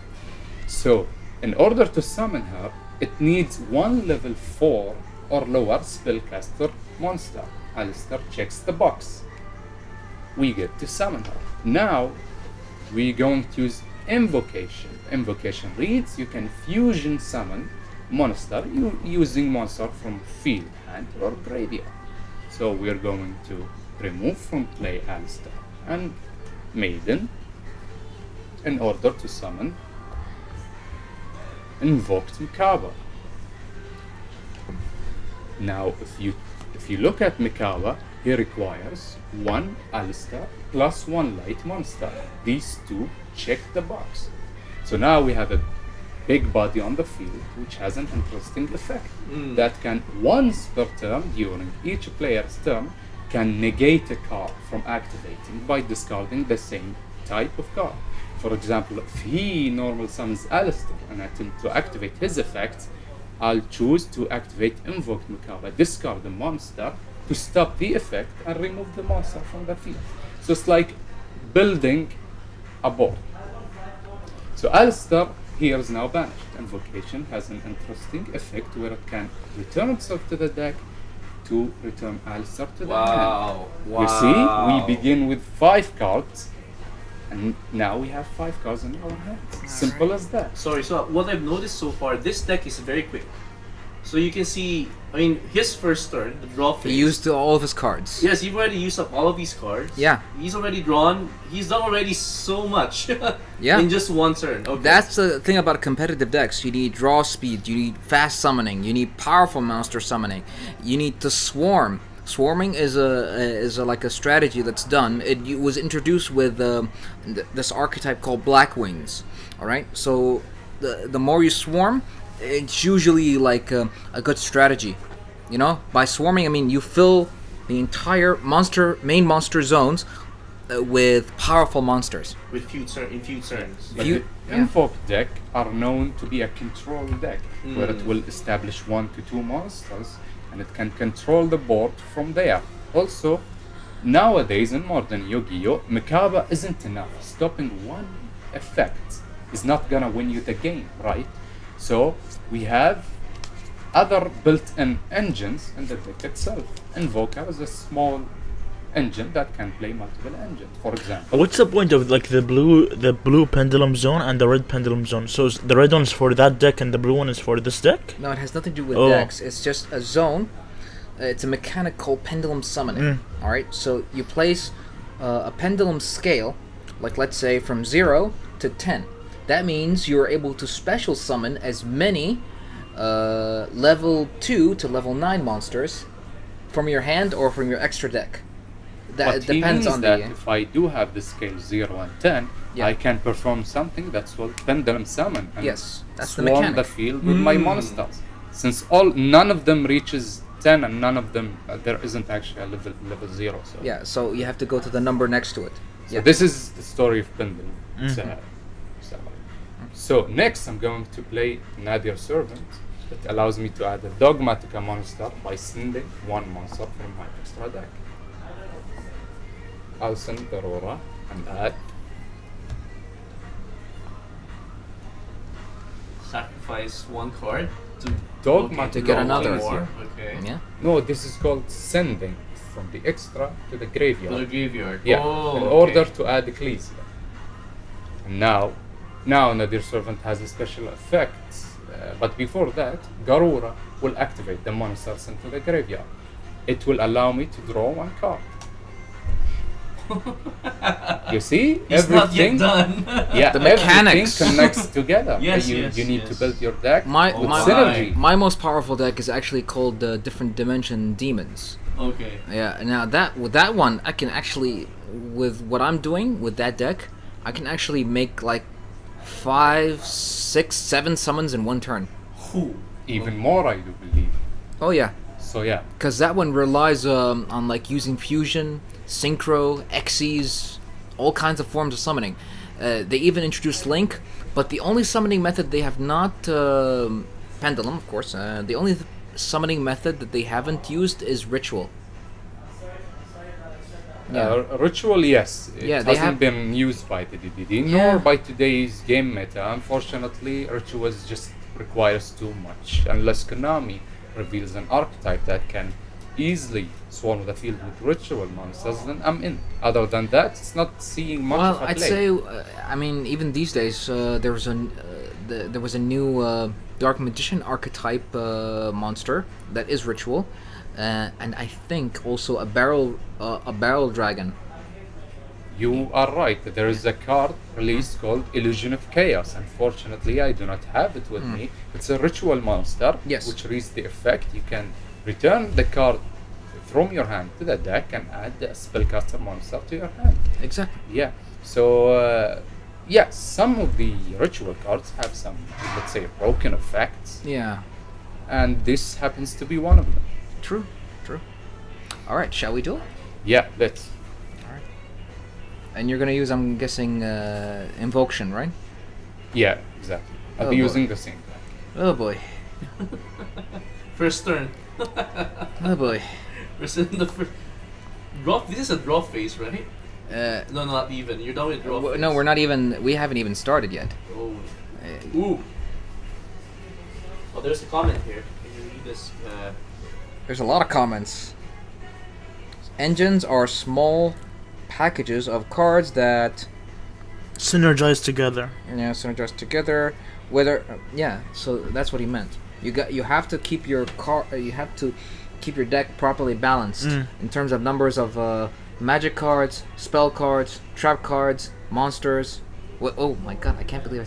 So, in order to summon her, it needs one level 4 or lower spellcaster monster. Alistair checks the box. We get to summon her. Now, we're going to use invocation. Invocation reads you can fusion summon monster using monster from field, hand, or graveyard. So we're going to remove from play Alistair and Maiden in order to summon invoked Mikaba. Now if you look at Mikaba, he requires 1 Alistair plus 1 light monster. These two check the box. So now we have a big body on the field which has an interesting effect that can once per turn during each player's turn can negate a card from activating by discarding the same type of card. For example, if he normal summons Alistair and attempt to activate his effects, I'll choose to activate Invoked Mikaba, discard the monster to stop the effect and remove the monster from the field. So it's like building a board. So Alistair here is now banished. Invocation has an interesting effect where it can return itself to the deck to return Alistair to the hand. Wow. You see, we begin with 5 cards, and now we have 5 cards in our hands. Simple as that. Sorry, so what I've noticed so far, this deck is very quick. So you can see, I mean, his first turn, the draw phase. He used all of his cards. Yes, you've already used up all of these cards. Yeah. He's already drawn. He's done already so much. Yeah. In just one turn. Okay. That's the thing about competitive decks. You need draw speed, you need fast summoning, you need powerful monster summoning, you need to swarm. Swarming is like a strategy that's done. It was introduced with this archetype called Black Wings. All right, so the more you swarm, it's usually like a good strategy. You know, by swarming, I mean you fill the entire main monster zones with powerful monsters. With few turns. But You- the Invoke deck are known to be a control deck, where it will establish 1 to 2 monsters, and it can control the board from there. Also, nowadays in modern Yu-Gi-Oh, Mikaba isn't enough. Stopping one effect is not gonna win you the game, right? So we have other built-in engines in the deck itself. Invoker is a small engine that can play multiple engines. For example, What's the point of like the blue pendulum zone and the red pendulum zone? So the red one is for that deck and the blue one is for this deck? No, it has nothing to do with Oh. decks. It's just a zone. It's a mechanical pendulum summoning. All right, so you place a pendulum scale, like let's say from 0 to 10. That means you're able to special summon as many level 2 to level 9 monsters from your hand or from your extra deck. That But it he depends means on that the. if I do have the scale 0 and 10, Yeah. I can perform something that's called pendulum summon and Yes, that's the swarm mechanic. the field with my monsters. Since none of them reaches 10 and none of them there isn't actually a level 0. So Yeah, so you have to go to the number next to it. So Yeah. this is the story of pendulum. So next I'm going to play Nadir Servant. It allows me to add a Dogmatica monster by sending one monster from my extra deck. I'll send Aurora and add. Sacrifice one card to Dogma To get another. more. Okay. Yeah. No, this is called sending from the extra to the graveyard. To the graveyard. Yeah, Oh, in okay. order to add Ecclesia. And now Nadir Servant has a special effect. But before that, Garura will activate the monsters into the graveyard. It will allow me to draw one card. You see? It's not yet done. Yeah, The mechanics. everything connects together. Yes, you yes, need yes. to build your deck My with my synergy. my most powerful deck is actually called the Different Dimension Demons. Okay. Yeah. Now with that one, I can actually, with what I'm doing with that deck, I can actually make like 5, 6, 7 summons in one turn. Who? Even more, I do believe. Oh yeah. So yeah, Because that one relies on like using fusion, synchro, Xyz, all kinds of forms of summoning. They even introduced Link, but the only summoning method they have not, Pendulum of course, the only summoning method that they haven't used is Ritual. Yeah. Ritual, yes. It Yeah, they hasn't have- been used by the DDD, Yeah. nor by today's game meta. Unfortunately, Ritual just requires too much, unless Konami reveals an archetype that can easily swarm the field with Ritual monsters, then I'm in. Other than that, it's not seeing much Well, of a I'd play. say, I mean, even these days, there was a new Dark Magician archetype monster that is Ritual, and I think also a barrel dragon. You are right. There is a card released called Illusion of Chaos. Unfortunately, I do not have it with me. It's a ritual monster, Yes. which reads the effect. You can return the card from your hand to the deck and add the spellcaster monster to your hand. Exactly. Yeah. So, yeah, some of the ritual cards have some, let's say, broken effects, Yeah. and this happens to be one of them. True. All right, shall we do it? Yeah, let's. And you're gonna use, I'm guessing, Invocation, right? Yeah, exactly. I'll Oh, be boy. using the same deck. Oh boy. First turn. Oh boy. First in the first. Draw. This is a draw phase, right? Uh, No, not even. You're done with draw phase. no, we're not even. We haven't even started yet. Oh. Uh, Ooh. Oh, there's a comment here. Can you read this? There's a lot of comments. Engines are small packages of cards that Synergize together. synergize together. Whether so that's what he meant. You have to keep your deck properly balanced in terms of numbers of magic cards, spell cards, trap cards, monsters. Oh my god! I can't believe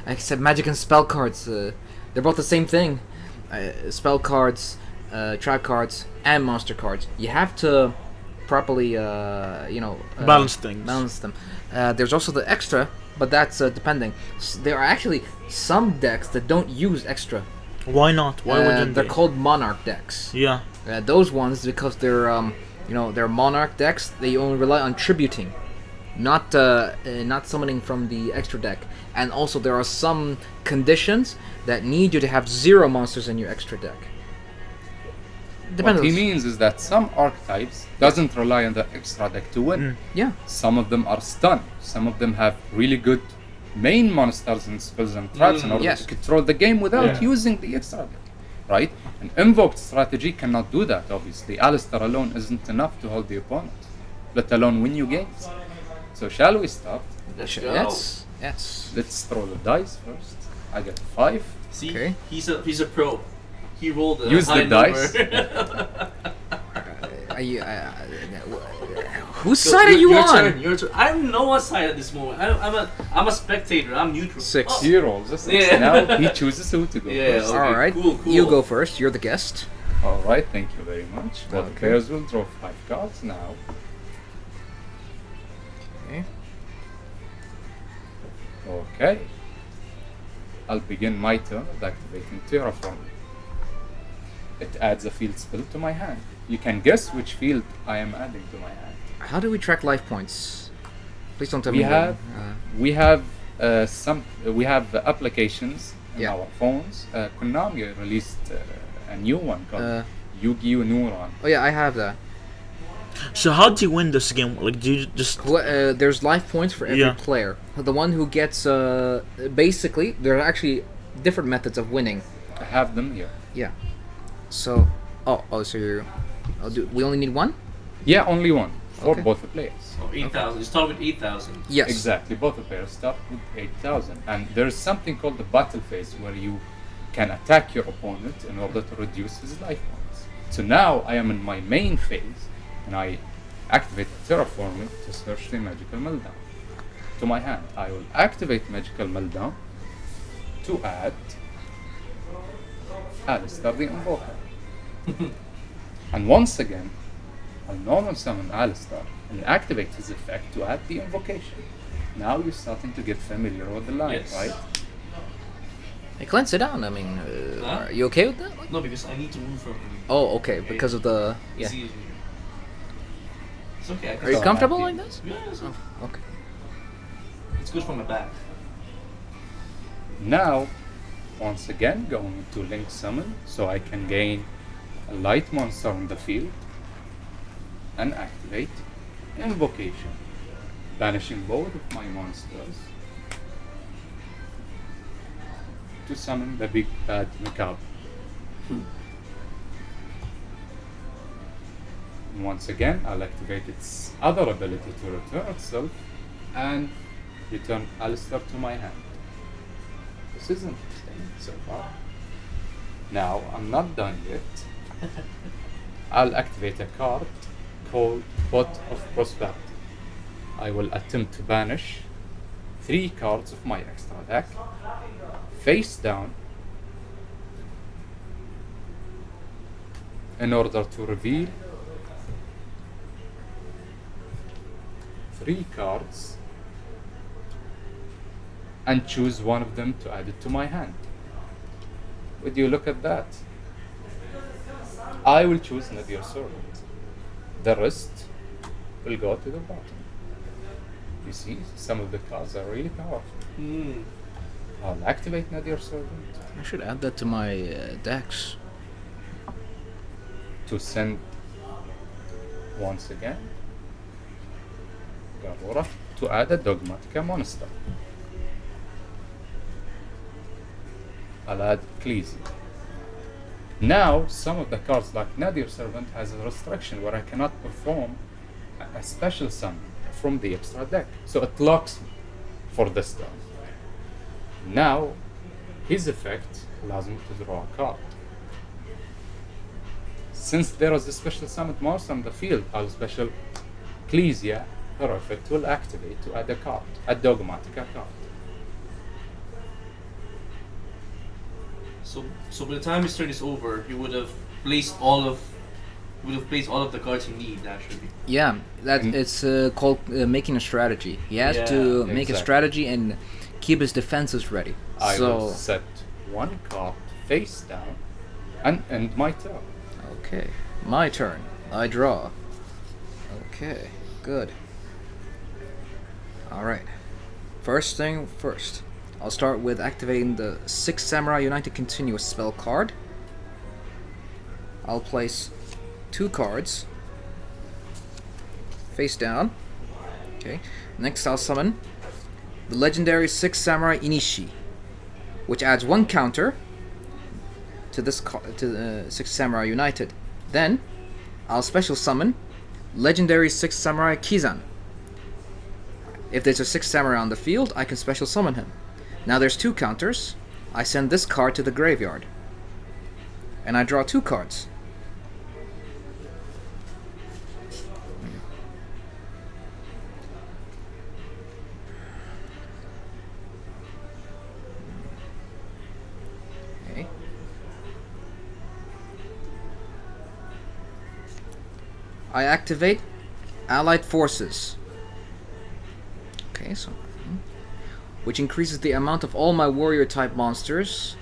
I said magic and spell cards. They're both the same thing. Spell cards, trap cards, and monster cards. You have to properly, Balance things. Balance them. There's also the extra, but that's depending. There are actually some decks that don't use extra. Why not? Why wouldn't They're they? called monarch decks. Yeah. Those ones, because they're monarch decks. They only rely on tributing, not summoning from the extra deck. And also there are some conditions that need you to have 0 monsters in your extra deck. What he means is that some archetypes doesn't rely on the extra deck to win. Yeah. Some of them are stun. Some of them have really good main monsters and spells and traps in order Yes. to control the game without Yeah. using the extra deck. Right? An invoked strategy cannot do that, obviously. Alistair alone isn't enough to hold the opponent, let alone win you games. So shall we start? Let's go. Yes. Let's throw the dice first. I got 5. See, Okay. he's a pro. He rolled a Use high the dice. Whose side are you your on? Turn, your turn. I'm no one's side at this moment. I'm a spectator. I'm neutral. 6. Oh, He rolls a 6. Yeah. Now he chooses who to go Yeah, first. okay. All right. cool. You go first. You're the guest. All right, thank you very much. Both Okay. players will draw 5 cards now. Okay. Okay. I'll begin my turn with activating Terraform. It adds a field spell to my hand. You can guess which field I am adding to my hand. How do we track life points? Please don't tell We me. have we have applications in Yeah. our phones. Konami released a new one called Uh, Yu-Gi-Oh! Neuron. Oh yeah, I have that. So how do you win this game? Like, do you just There's life points for every Yeah. player. The one who gets basically there are actually different methods of winning. I have them here. Yeah. So so you're. We only need one. Yeah, only one for Okay. both the players. Oh, 8,000. You start with 8,000. Yes. Exactly, both the players start with 8,000. And there's something called the battle phase where you can attack your opponent in order to reduce his life points. So now I am in my main phase and I activate Terraforming to search the Magical Meltdown to my hand. I will activate Magical Meltdown to add Alistair the Invoker. And once again, I'll normal summon Alistair and activate his effect to add the invocation. Now you're starting to get familiar with the line, Yes. right? Hey, Clint, sit down. I mean, Huh? are you okay with that? No, because I need to move from. Oh, okay. Because of the It's easier. It's okay. I can Are you So comfortable happy. like this? Yeah, it's, Okay. it's good for my back. Now, once again, going to Link Summon so I can gain a light monster on the field and activate Invocation, banishing both of my monsters to summon the big bad macabre. And once again, I'll activate its other ability to return itself and return Alistair to my hand. This is interesting so far. Now, I'm not done yet. I'll activate a card called Pot of Prosperity. I will attempt to banish 3 cards of my extra deck face down in order to reveal 3 cards and choose one of them to add it to my hand. Would you look at that? I will choose Nadir Servant. The rest will go to the bottom. You see, some of the cards are really powerful. I'll activate Nadir Servant I should add that to my decks. to send once again Garura to add a Dogmatica monster. I'll add Khaleesi. Now, some of the cards like Nadir Servant has a restriction where I cannot perform a special summon from the extra deck. So it locks me for this turn. Now, his effect allows me to draw a card. Since there is a special summoned monster on the field, I'll special Khaleesi, her effect will activate to add a card, a Dogmatica card. So by the time his turn is over, you would have placed all of the cards you need actually. Yeah, that Mm. it's called making a strategy. He has Yeah, to make a exactly. strategy and keep his defenses ready. I will So set 1 card face down and end my turn. okay, my turn. I draw. Okay, good. All right. First thing first. I'll start with activating the 6 Samurai United Continuous spell card. I'll place 2 cards face down. Okay. Next, I'll summon the legendary 6 Samurai Inishi, which adds 1 counter to this to the 6 Samurai United. Then, I'll special summon legendary 6 Samurai Kizan. If there's a 6 Samurai on the field, I can special summon him. Now there's 2 counters. I send this card to the graveyard. And I draw 2 cards. Okay. I activate Allied Forces. Okay, so which increases the amount of all my warrior type monsters,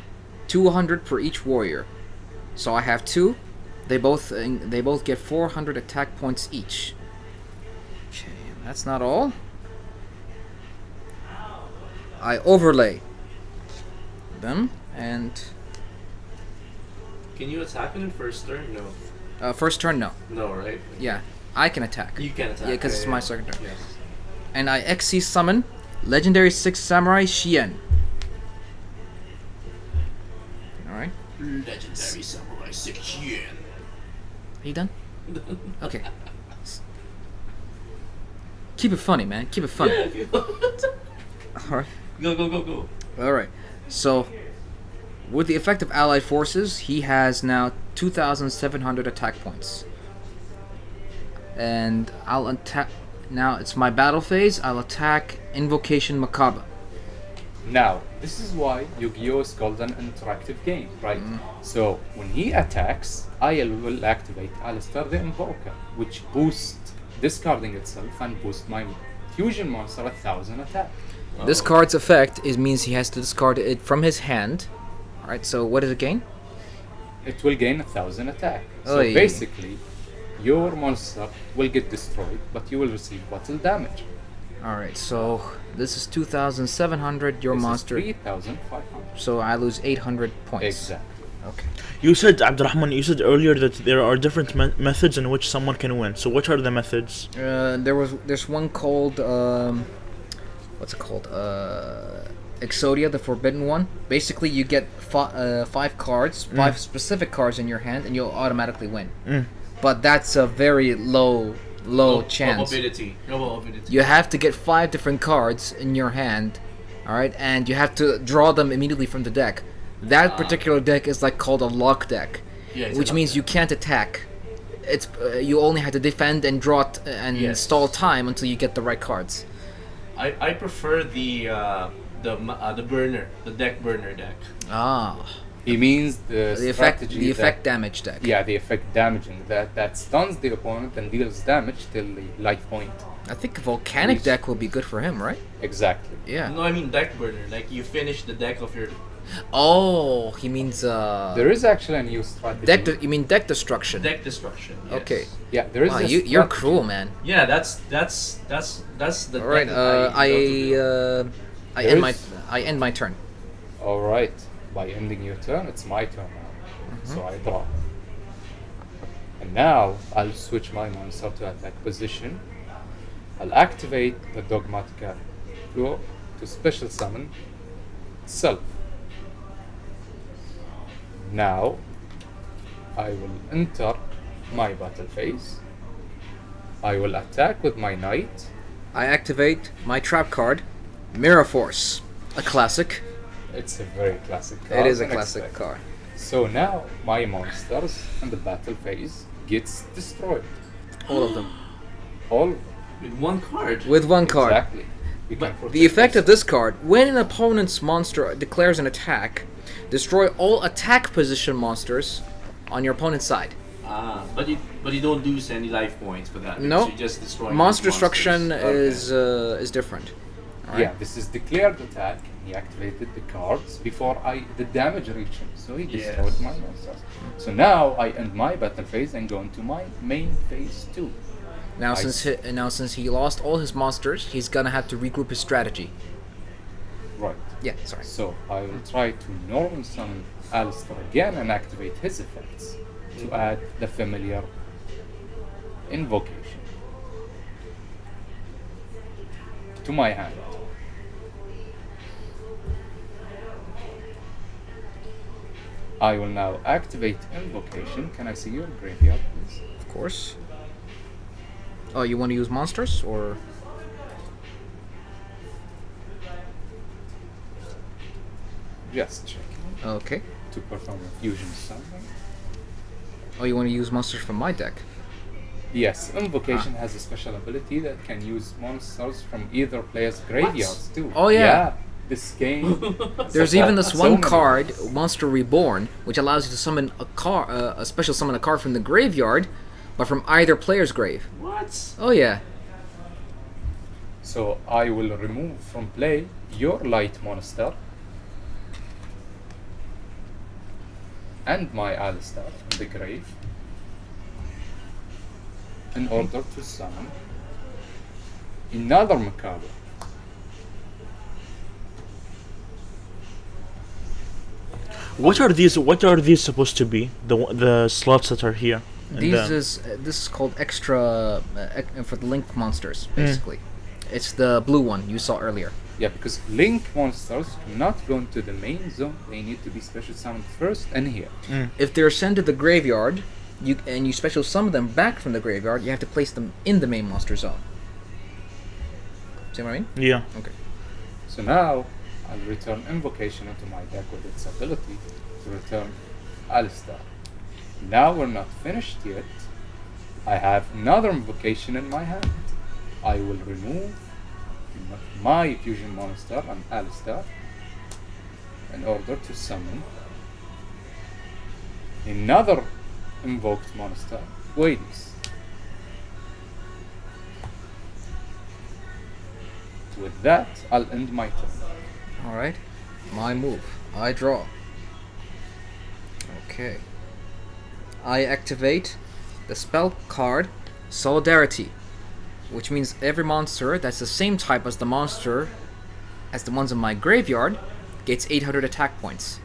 200 per each warrior. So I have two. They both get 400 attack points each. Okay, that's not all. I overlay them and Can you attack in the first turn? No. first turn no. No, right? Yeah, I can attack. You can attack. Yeah, because it's my second turn. Yes. And I XC summon Legendary 6 Samurai Shien. Alright. Legendary Samurai 6 yen. Are you done? Okay. Keep it funny, man. Keep it funny. Alright. Go. Alright. So, with the effect of Allied Forces, he has now 2,700 attack points. And I'll attack. Now it's my battle phase. I'll attack Invocation Macabre. Now, this is why Yu-Gi-Oh is called an interactive game, right? So, when he attacks, I will activate Alistair the Invoker, which boosts discarding itself and boosts my fusion monster 1,000 attack. This card's effect means he has to discard it from his hand. Alright, so what does it gain? It will gain 1,000 attack. So Oy. basically, your monster will get destroyed, but you will receive battle damage. Alright, so this is 2,700, your This is monster. 3,500. So I lose 800 points. Exactly. Okay. You said, Abdurrahman, you said earlier that there are different methods in which someone can win. So which are the methods? There's one called what's it called? Exodia, the Forbidden One. Basically, you get 5 cards, 5 specific cards in your hand, and you'll automatically win. But that's a very low chance. Probability. You have to get 5 different cards in your hand, all right, and you have to draw them immediately from the deck. That particular deck is like called a lock deck, Yeah, which means you can't attack. It's you only have to defend and draw and stall time until you get the right cards. I prefer the burner, the deck burner deck. Ah, He means the the effect damage deck. Yeah, the effect damaging that stuns the opponent and deals damage till the life point. I think a volcanic Please. deck will be good for him, right? Exactly. Yeah. No, I mean deck burner. Like you finish the deck of your Oh, he means There is actually a new strategy. you mean deck destruction? deck destruction. Yes. Okay. Yeah, there is. Wow, a you're strategy. cruel, man. Yeah, that's the. All right. deck that I There end is- I end my turn. All right. By ending your turn, it's my turn now. So I draw. And now I'll switch my monster to attack position. I'll activate the Dogmatica Flow to special summon Self. Now I will enter my battle phase. I will attack with my knight. I activate my trap card, Mirror Force, a classic. It's a very classic card. It is a and classic expect. card. So now my monsters in the battle phase gets destroyed. All of them All with one card. with one card. Exactly. You can But protect The effect of yourself. this card: when an opponent's monster declares an attack, destroy all attack position monsters on your opponent's side. But you don't lose any life points for that. No. because you just destroy Monster these destruction monsters. is different. Alright. Yeah, this is declared attack. He activated the cards before the damage reached him, so he destroyed Yes. my monsters. So now I end my battle phase and go into my main phase 2. Now I since he lost all his monsters, he's gonna have to regroup his strategy. Right. Yeah, sorry. So I will try to normal summon Alistair again and activate his effects to add the familiar invocation to my hand. I will now activate invocation. Can I see your graveyard, please? Of course. Oh, you want to use monsters or? Just checking Okay. to perform a fusion summon. Oh, you want to use monsters from my deck? Yes, invocation has a special ability that can use monsters from either player's graveyards too. Oh, yeah. This game. There's so even this so one many card, ways. Monster Reborn, which allows you to summon a special summon a card from the graveyard, but from either player's grave. What? Oh yeah. So I will remove from play your light monster and my Alistar in the grave in order to summon another Macabre. What are these? What are these supposed to be? The slots that are here. And This is called extra for the link monsters. Basically, it's the blue one you saw earlier. Yeah, because link monsters cannot go into the main zone. They need to be special summoned first and here. If they're sent to the graveyard, you special summon them back from the graveyard, you have to place them in the main monster zone. See what I mean? Yeah. Okay. So now I'll return Invocation into my deck with its ability to return Alistar. Now we're not finished yet. I have another Invocation in my hand. I will remove my fusion monster and Alistar in order to summon another invoked monster, Wades. With that, I'll end my turn. Alright. My move. I draw. Okay. I activate the spell card Solidarity, which means every monster that's the same type as the monster as the ones in my graveyard gets 800 attack points.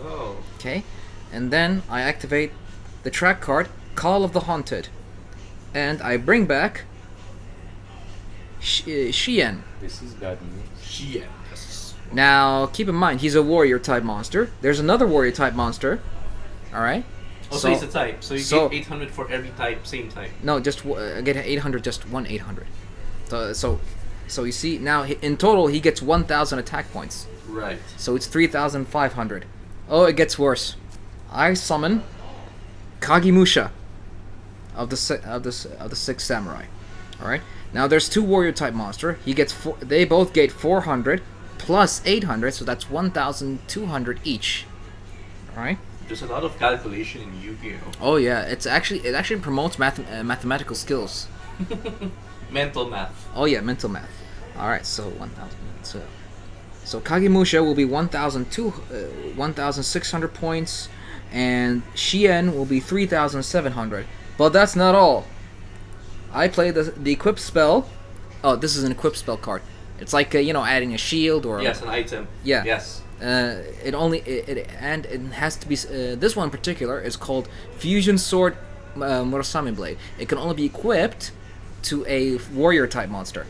Oh. Okay? And then I activate the track card Call of the Haunted. And I bring back Shien. This is bad news. Yes. Now, keep in mind, he's a warrior type monster. There's another warrior type monster. Alright? Oh, so it's a type. So you so- get 800 for every type, same type. No, just get 800, just one 800. So you see, now in total he gets 1,000 attack points. Right. So it's 3,500. Oh, it gets worse. I summon Kagemusha of the Six Samurai. All right. Now there's two warrior type monster. He gets they both get 400 plus 800, so that's 1,200 each. All right. There's a lot of calculation in Yu-Gi-Oh. Oh yeah, it actually promotes mathematical skills. Mental math. Oh yeah, mental math. All right, so 1,000. So Kagemusha will be 1,600 points, and Shien will be 3,700. But that's not all. I play the equip spell. Oh, this is an equip spell card. It's like adding a shield or Yes, an item. Yeah. Yes. It has to be this one in particular is called Fusion Sword Murasame Blade. It can only be equipped to a warrior type monster.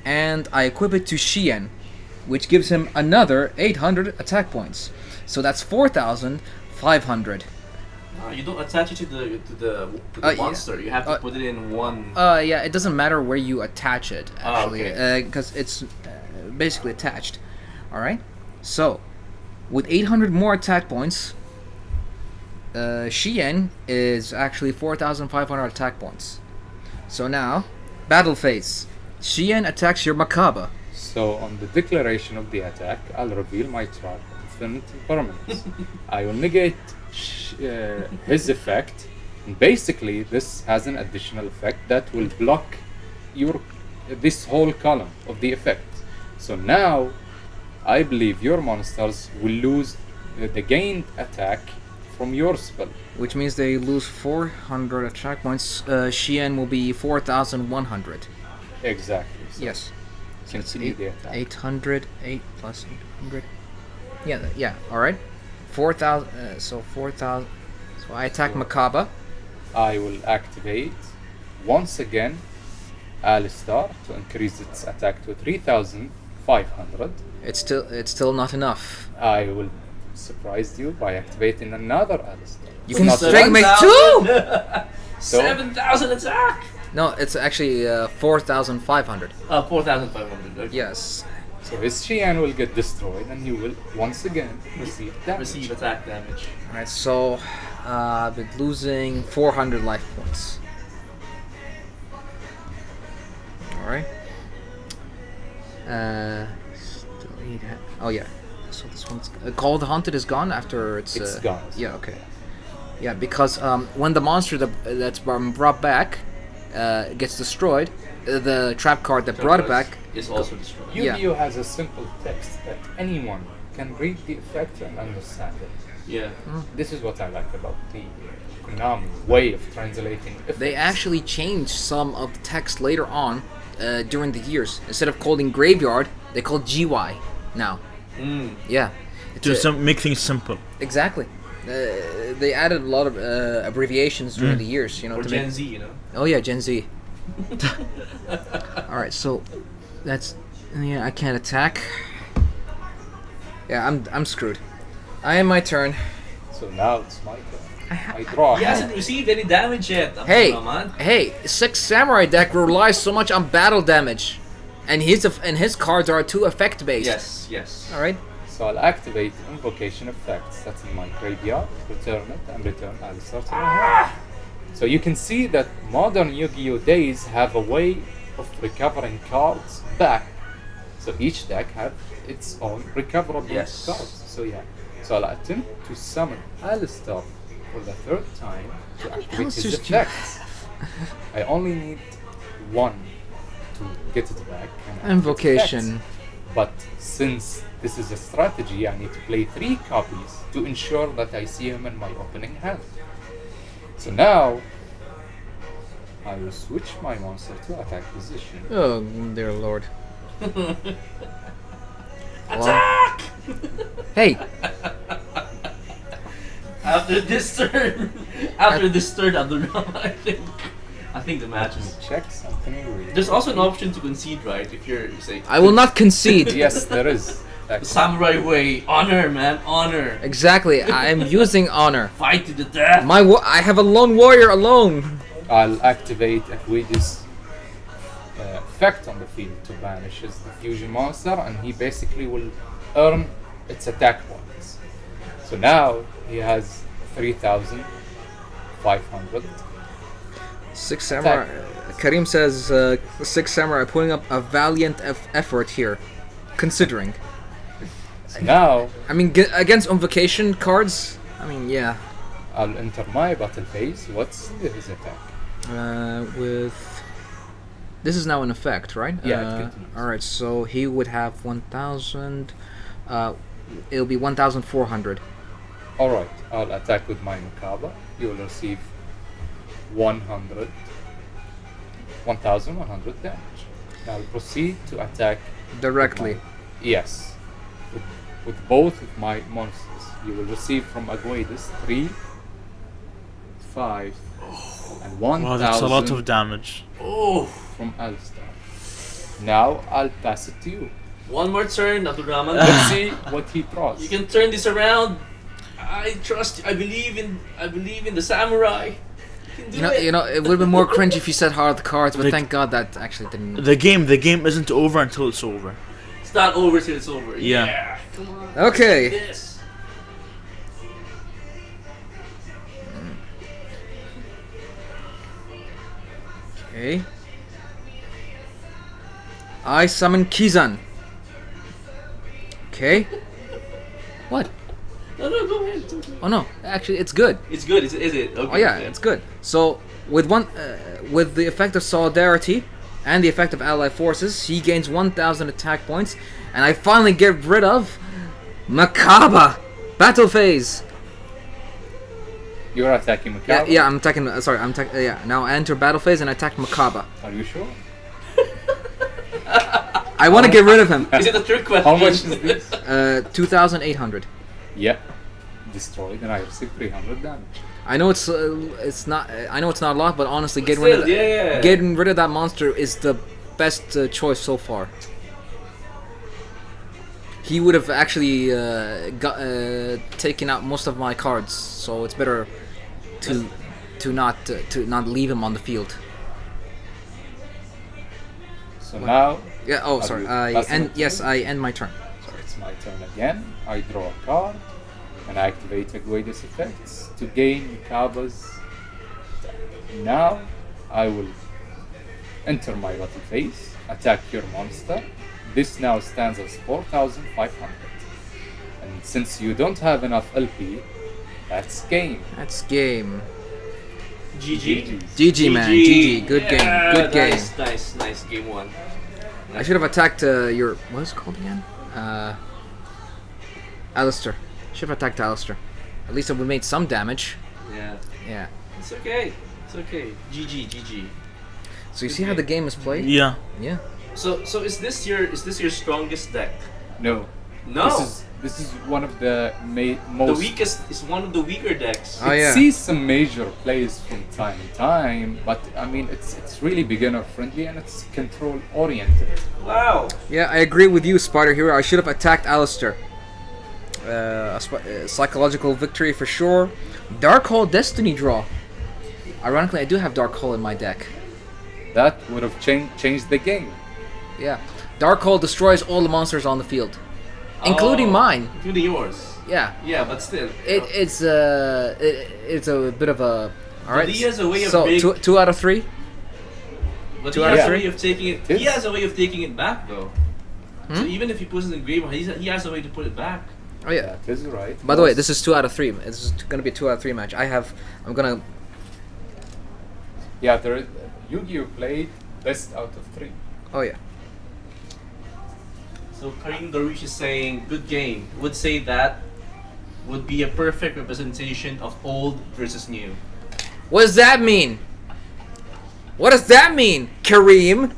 And I equip it to Shien, which gives him another 800 attack points. So that's 4,500. You don't attach it to the Yeah. monster. You have to put it in one. Yeah, it doesn't matter where you attach it actually, okay. because it's basically attached. All right. So, with 800 more attack points, Shien is actually 4,500 attack points. So now, battle phase. Shien attacks your Macabre. So on the declaration of the attack, I'll reveal my trap infinite impermanence. I will negate his effect, and basically this has an additional effect that will block this whole column of the effect. So now I believe your monsters will lose the gained attack from your spell. Which means they lose 400 attack points. Shien will be 4,100. Exactly. So Yes. So it's continue the attack. 800, 8 plus 800. Yeah, alright. 4,000, so 4,000. So I attack Macabre. I will activate once again Alistar to increase its attack to 3,500. It's still not enough. I will surprise you by activating another Alistar. You can Not straight one. make two! So 7,000 attack! No, it's actually 4,500. 4,500. Okay. Yes. So his Xian will get destroyed and he will once again receive damage. Receive attack damage. Alright, so I've been losing 400 life points. Alright. Oh yeah. So this one's Call of the Haunted is gone after it's. It's gone. Yeah. Okay. Yeah, because when the monster that's brought back gets destroyed, the trap card that brought it back. is also destroyed. Yeah. Yu-Gi-Oh has a simple text that anyone can read the effect and understand it. Yeah. This is what I like about the Konami way of translating effects. They actually changed some of the text later on during the years. Instead of calling graveyard, they called GY now. Yeah. It's To make things simple. exactly. They added a lot of abbreviations during the years, you know. Or to Gen make, Z, you know. oh yeah, Gen Z. All right, so that's I can't attack. Yeah, I'm screwed. I am my turn. So now it's my turn. I draw. He hasn't received any damage yet. Hey, Man. hey, Six Samurai deck relies so much on battle damage, and his cards are 2 effect based. Yes. All right. So I'll activate invocation effects. That's in my graveyard. Return it and return Alistar to my hand. So you can see that modern Yu-Gi-Oh days have a way of recovering cards back. So each deck has its own recoverable Yes. cards. So yeah. So I'll attempt to summon Alistar for the 3rd time to activate his Alistars do you effects. I only need 1 to get it back. And activate Invocation. effects. But since this is a strategy, I need to play 3 copies to ensure that I see him in my opening hand. So now, I will switch my monster to attack position. Oh dear lord. Attack! Hey, After this turn, Abdurrahman, I think the match is. Check something weird. There's also an option to concede, right? If you're say I will not concede. Yes, there is. the samurai way, honor, man, honor. Exactly. I am using honor. Fight to the death. I have a lone warrior alone. I'll activate Aquidus effect on the field to banish his fusion monster, and he basically will earn its attack points. So now he has 3,500. Six Samurai. Karim says Six Samurai putting up a valiant effort here, considering. So now I mean, against invocation cards. I mean, yeah. I'll enter my battle phase. What's his attack? With this is now in effect, right? Yeah, it continues. All right, so he would have 1,000. It'll be 1,400. Alright, I'll attack with my Makaba. You will receive 1,100 damage. Now I'll proceed to attack Directly. Yes. With both of my monsters. You will receive from Aguadis 3, 5, and 1,000 Wow, that's a lot of damage. Oh, from Alistar. Now I'll pass it to you. one more turn, Abdurrahman. Let's see what he draws. You can turn this around. I trust. I believe in the samurai. You can do it. You know, it would have been more cringe if you said hard cards, but The- thank God that actually didn't. The game isn't over until it's over. It's not over till it's over. Yeah. Come on. Okay. This. Okay. I summon Kizan. Okay. What? No, go ahead. It's okay. Oh no, actually it's good. It's good. Is it? Okay. Oh yeah, it's good. So with with the effect of solidarity and the effect of allied forces, he gains 1,000 attack points, and I finally get rid of Makaba. Battle phase. You're attacking Yeah, Makaba? yeah, I'm attacking. Sorry, I'm yeah. Now I enter battle phase and attack Makaba. Are you sure? I want to get rid of him. Is it a trick question? How much is this? 2,800. Yeah. Destroyed, and I received 300 damage. I know it's not. I know it's not a lot, but honestly, getting Still, rid of yeah. getting rid of that monster is the best choice so far. He would have actually taken out most of my cards, so it's better to not leave him on the field. So now, Yeah. Oh, Have sorry. you I passed end. it? Yes, I end my turn. so it's my turn again. I draw a card, and I activate Aguadis effects to gain Makaba's attack. Now, I will enter my battle phase, attack your monster. This now stands as 4,500. And since you don't have enough LP, That's game. That's game. GG. GG, man. GG. Good game. Yeah, Good game. Nice. Game one. I should have attacked your... What is it called again? Alistair. Should have attacked Alistair. At least it would have made some damage. Yeah. Yeah. It's okay. GG. So you see how the game is played? Yeah. Yeah. So is this your strongest deck? No. No. This is one of the The most. weakest is one of the weaker decks. Oh, It yeah. sees some major plays from time to time, but I mean it's really beginner friendly and it's control oriented. Wow. Yeah, I agree with you, Spider Hero. I should have attacked Alistair. Psychological victory for sure. Dark Hole Destiny draw. Ironically, I do have Dark Hole in my deck. That would have changed the game. Yeah. Dark Hole destroys all the monsters on the field, including Oh, mine. Including yours. Yeah. Yeah, but still. It's a bit of a. All right. he has a way of so being- two out of three. But Two he out of has a three? way of taking it. Yes. He has a way of taking it back, though. Hmm? So even if he puts it in graveyard, he has a way to put it back. Oh yeah. That is right. By the way, this is 2 out of 3. This is gonna be a 2 out of 3 match. I'm gonna. Yeah, Yu-Gi-Oh played best out of 3. Oh yeah. So Karim Darwish is saying, good game. Would say that would be a perfect representation of old versus new. What does that mean? What does that mean, Kareem?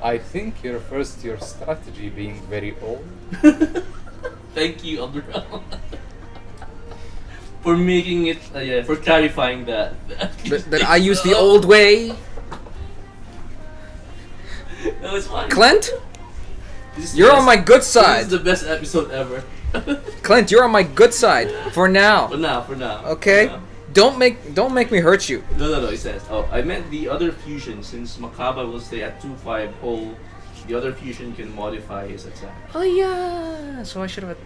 I think he refers to your strategy being very old. Thank you, Abdurrahman. For making it, for clarifying that. That I use the old way. No, it's fine. Clint, This is you're the on my best- good This side. is the best episode ever. Clint, you're on my good side for now. For now. Okay? For now. Don't make me hurt you. No, he says. Oh, I meant the other fusion. Since Makaba will stay at 2-5 whole, the other fusion can modify his attack. Oh yeah. So I should have.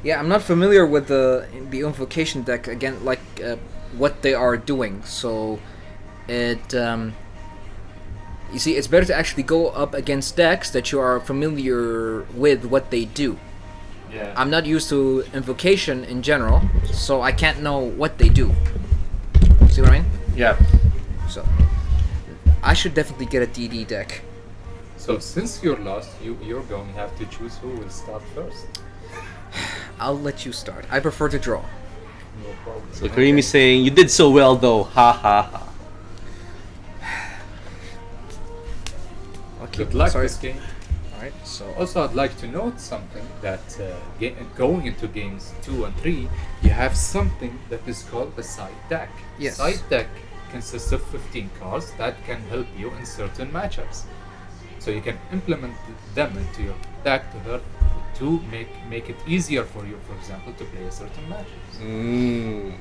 Yeah, I'm not familiar with the invocation deck again, like what they are doing. So it. You see, it's better to actually go up against decks that you are familiar with what they do. Yeah. I'm not used to invocation in general, so I can't know what they do. See what I mean? Yeah. So I should definitely get a DD deck. So since you're lost, you're going to have to choose who will start first. I'll let you start. I prefer to draw. No problem. So Karim is saying, you did so well though. Ha ha ha. Okay. Good luck Sorry. this game. Alright, so Also, I'd like to note something that going into games 2 and 3, you have something that is called a side deck. Yes. Side deck consists of 15 cards that can help you in certain matchups. So you can implement them into your deck to make it easier for you, for example, to play a certain matchups.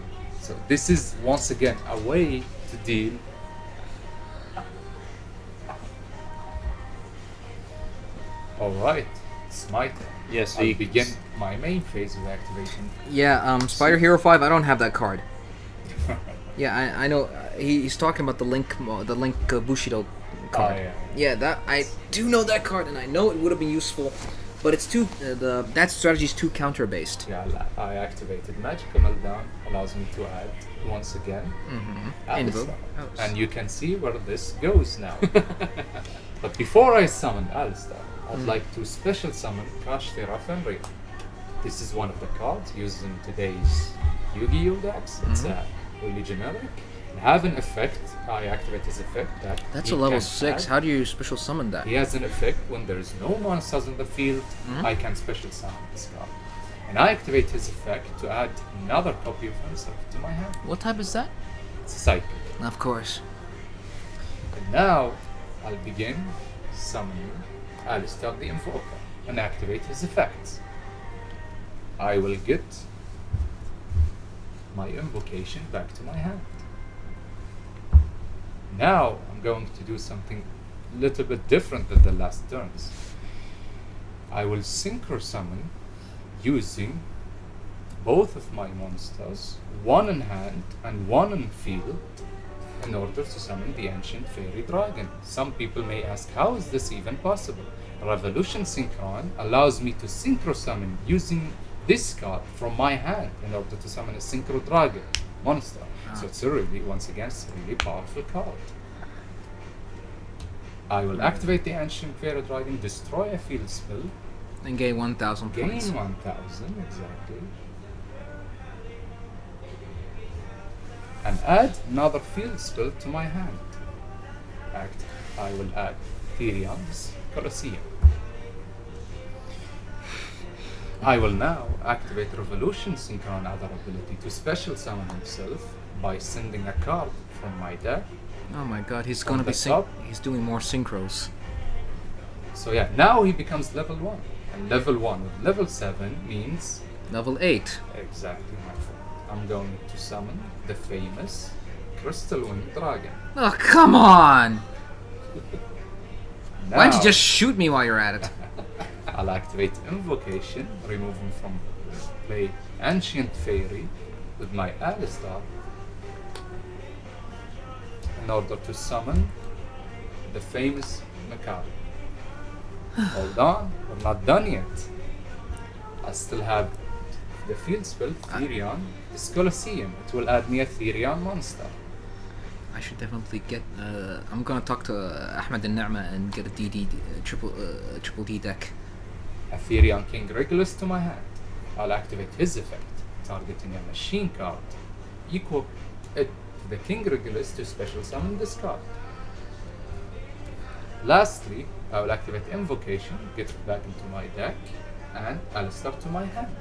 So this is once again a way to deal. Alright, it's my turn. Yes, I'll you- begin my main phase of activation. yeah, Spider Hero 5. I don't have that card. Yeah, I know. He's talking about the Link Bushido card. yeah. Yeah, that I do know that card, and I know it would have been useful, but it's too that strategy is too counter based. Yeah, I activated Magical Meltdown, allows me to add once again Alistair. Invoke. And you can see where this goes now. But before I summon Alistair, I'd like to special summon Crash Terra. This is one of the cards used in today's Yu-Gi-Oh decks. It's really generic. And have an effect. I activate his effect. That's he a level can 6. add. How do you special summon that? He has an effect when there is no monsters in the field, I can special summon this card. And I activate his effect to add another copy of himself to my hand. What type is that? It's a cycle. Of course. And now I'll begin summoning Alistair the Invoker and activate his effects. I will get my invocation back to my hand. Now I'm going to do something a little bit different than the last turns. I will synchro summon using both of my monsters, one in hand and one in field, in order to summon the ancient fairy dragon. Some people may ask, how is this even possible? Revolution Synchron allows me to synchro summon using this card from my hand in order to summon a Synchro Dragon monster. So it's a really, once again, it's a really powerful card. I will activate the Ancient Fairy Dragon, destroy a field spell, And gain 1,000 gain points. 1,000, exactly. And add another field spell to my hand. I will add Therian's Colosseum. I will now activate Revolution Synchron other ability to special summon himself by sending a card from my deck. Oh my god, he's On gonna the be top. he's doing more synchros. So yeah, now he becomes level 1. And level 1 with level 7 means Level 8. exactly my fault. I'm going to summon the famous Crystal Winged Dragon. Oh, come on! Why don't you Now, just shoot me while you're at it? I'll activate Invocation, remove him from play Ancient Fairy with my Alistar in order to summon the famous Macabre. Hold on, we're not done yet. I still have the field spell, Therion, this Colosseum. It will add me a Therion monster. I should definitely get. I'm gonna talk to Ahmed and Ni'ma and get a triple D deck. A Therion King Regulus to my hand. I'll activate his effect, targeting a machine card. Equal it to the King Regulus to special summon this card. Lastly, I will activate Invocation, get it back into my deck, and Alistar to my hand.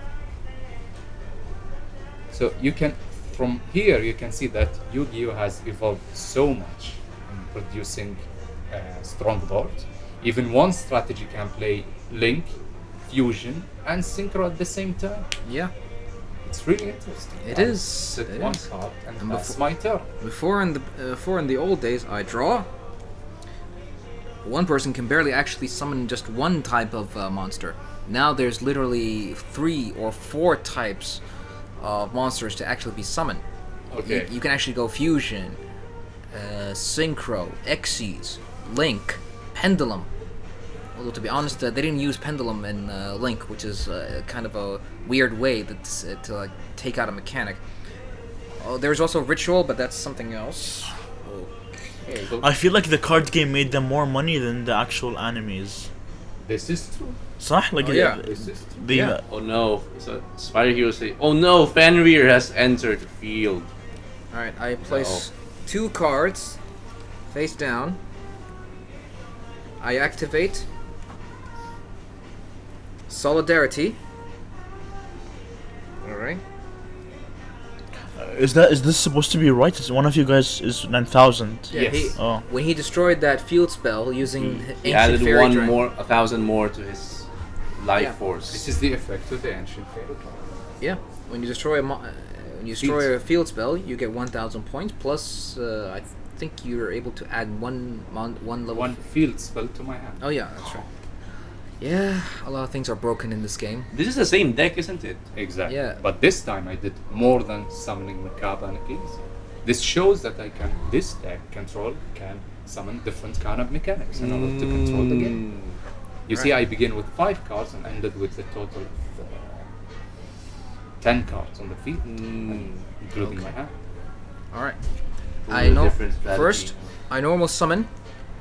So you can, from here, you can see that Yu-Gi-Oh has evolved so much in producing strong boards. Even one strategy can play Link, Fusion, and Synchro at the same time. Yeah. It's really interesting. It I'll is, Sit it one is. card and And that's my turn. Before in the old days, I draw. One person can barely actually summon just one type of monster. Now there's literally 3 or 4 types of monsters to actually be summoned. Okay. You can actually go Fusion, Synchro, Xyz, Link, Pendulum. Although to be honest, they didn't use Pendulum in Link, which is kind of a weird way to like take out a mechanic. Oh, there's also Ritual, but that's something else. Okay. I feel like the card game made them more money than the actual animes. This is true. صح? Like Oh, yeah. This is true. the Yeah. Oh no! So Spider Hero say, "Oh no! Fenrir has entered the field." All right, I place 2 cards face down. I activate Solidarity. All right. is this supposed to be right? Is one of you guys is 9,000? Yeah, Yes. Oh. when he destroyed that field spell using He Ancient added Fairy one Dragon. more, 1,000 more to his life Yeah. force. This is the effect of the Ancient Fairy Dragon. Yeah, when you destroy a field spell, you get 1,000 points. Plus, I think you're able to add one level. One field spell to my hand. Oh yeah, that's right. Yeah, a lot of things are broken in this game. This is the same deck, isn't it? Exactly. Yeah. But this time I did more than summoning Macabre and Achilles. This shows that this deck can summon different kind of mechanics in order to control the game. You see, I begin with 5 cards and ended with a total of 10 cards on the field, including my hand. All right. Full I know. different strategy. First, I normal summon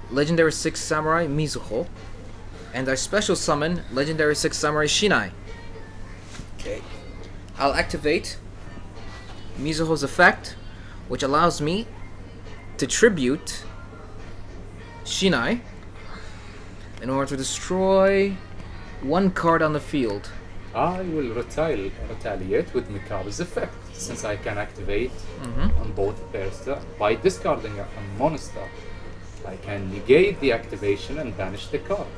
Legendary 6 Samurai Mizuho, and I special summon Legendary 6 Samurai Shinai. Okay. I'll activate Mizuho's effect, which allows me to tribute Shinai in order to destroy 1 card on the field. I will retaliate with Macabre's effect, since I can activate on both pairs by discarding a monster. I can negate the activation and banish the card.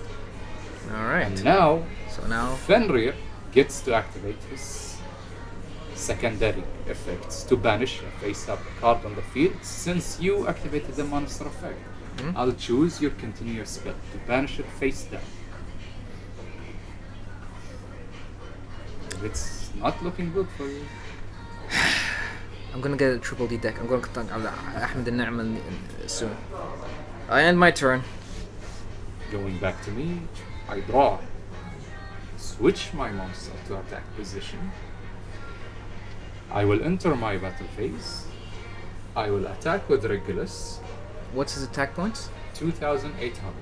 All right. And now, So now, Fenrir gets to activate his secondary effects to banish a face-up card on the field. Since you activated the monster effect, I'll choose your continuous spell to banish it face down. It's not looking good for you. I'm gonna get a triple D deck. I'm gonna contact Ahmed and Ni'ma soon. I end my turn. Going back to me, I draw switch my monster to attack position. I will enter my battle phase. I will attack with Regulus. What's his attack points? 2,800.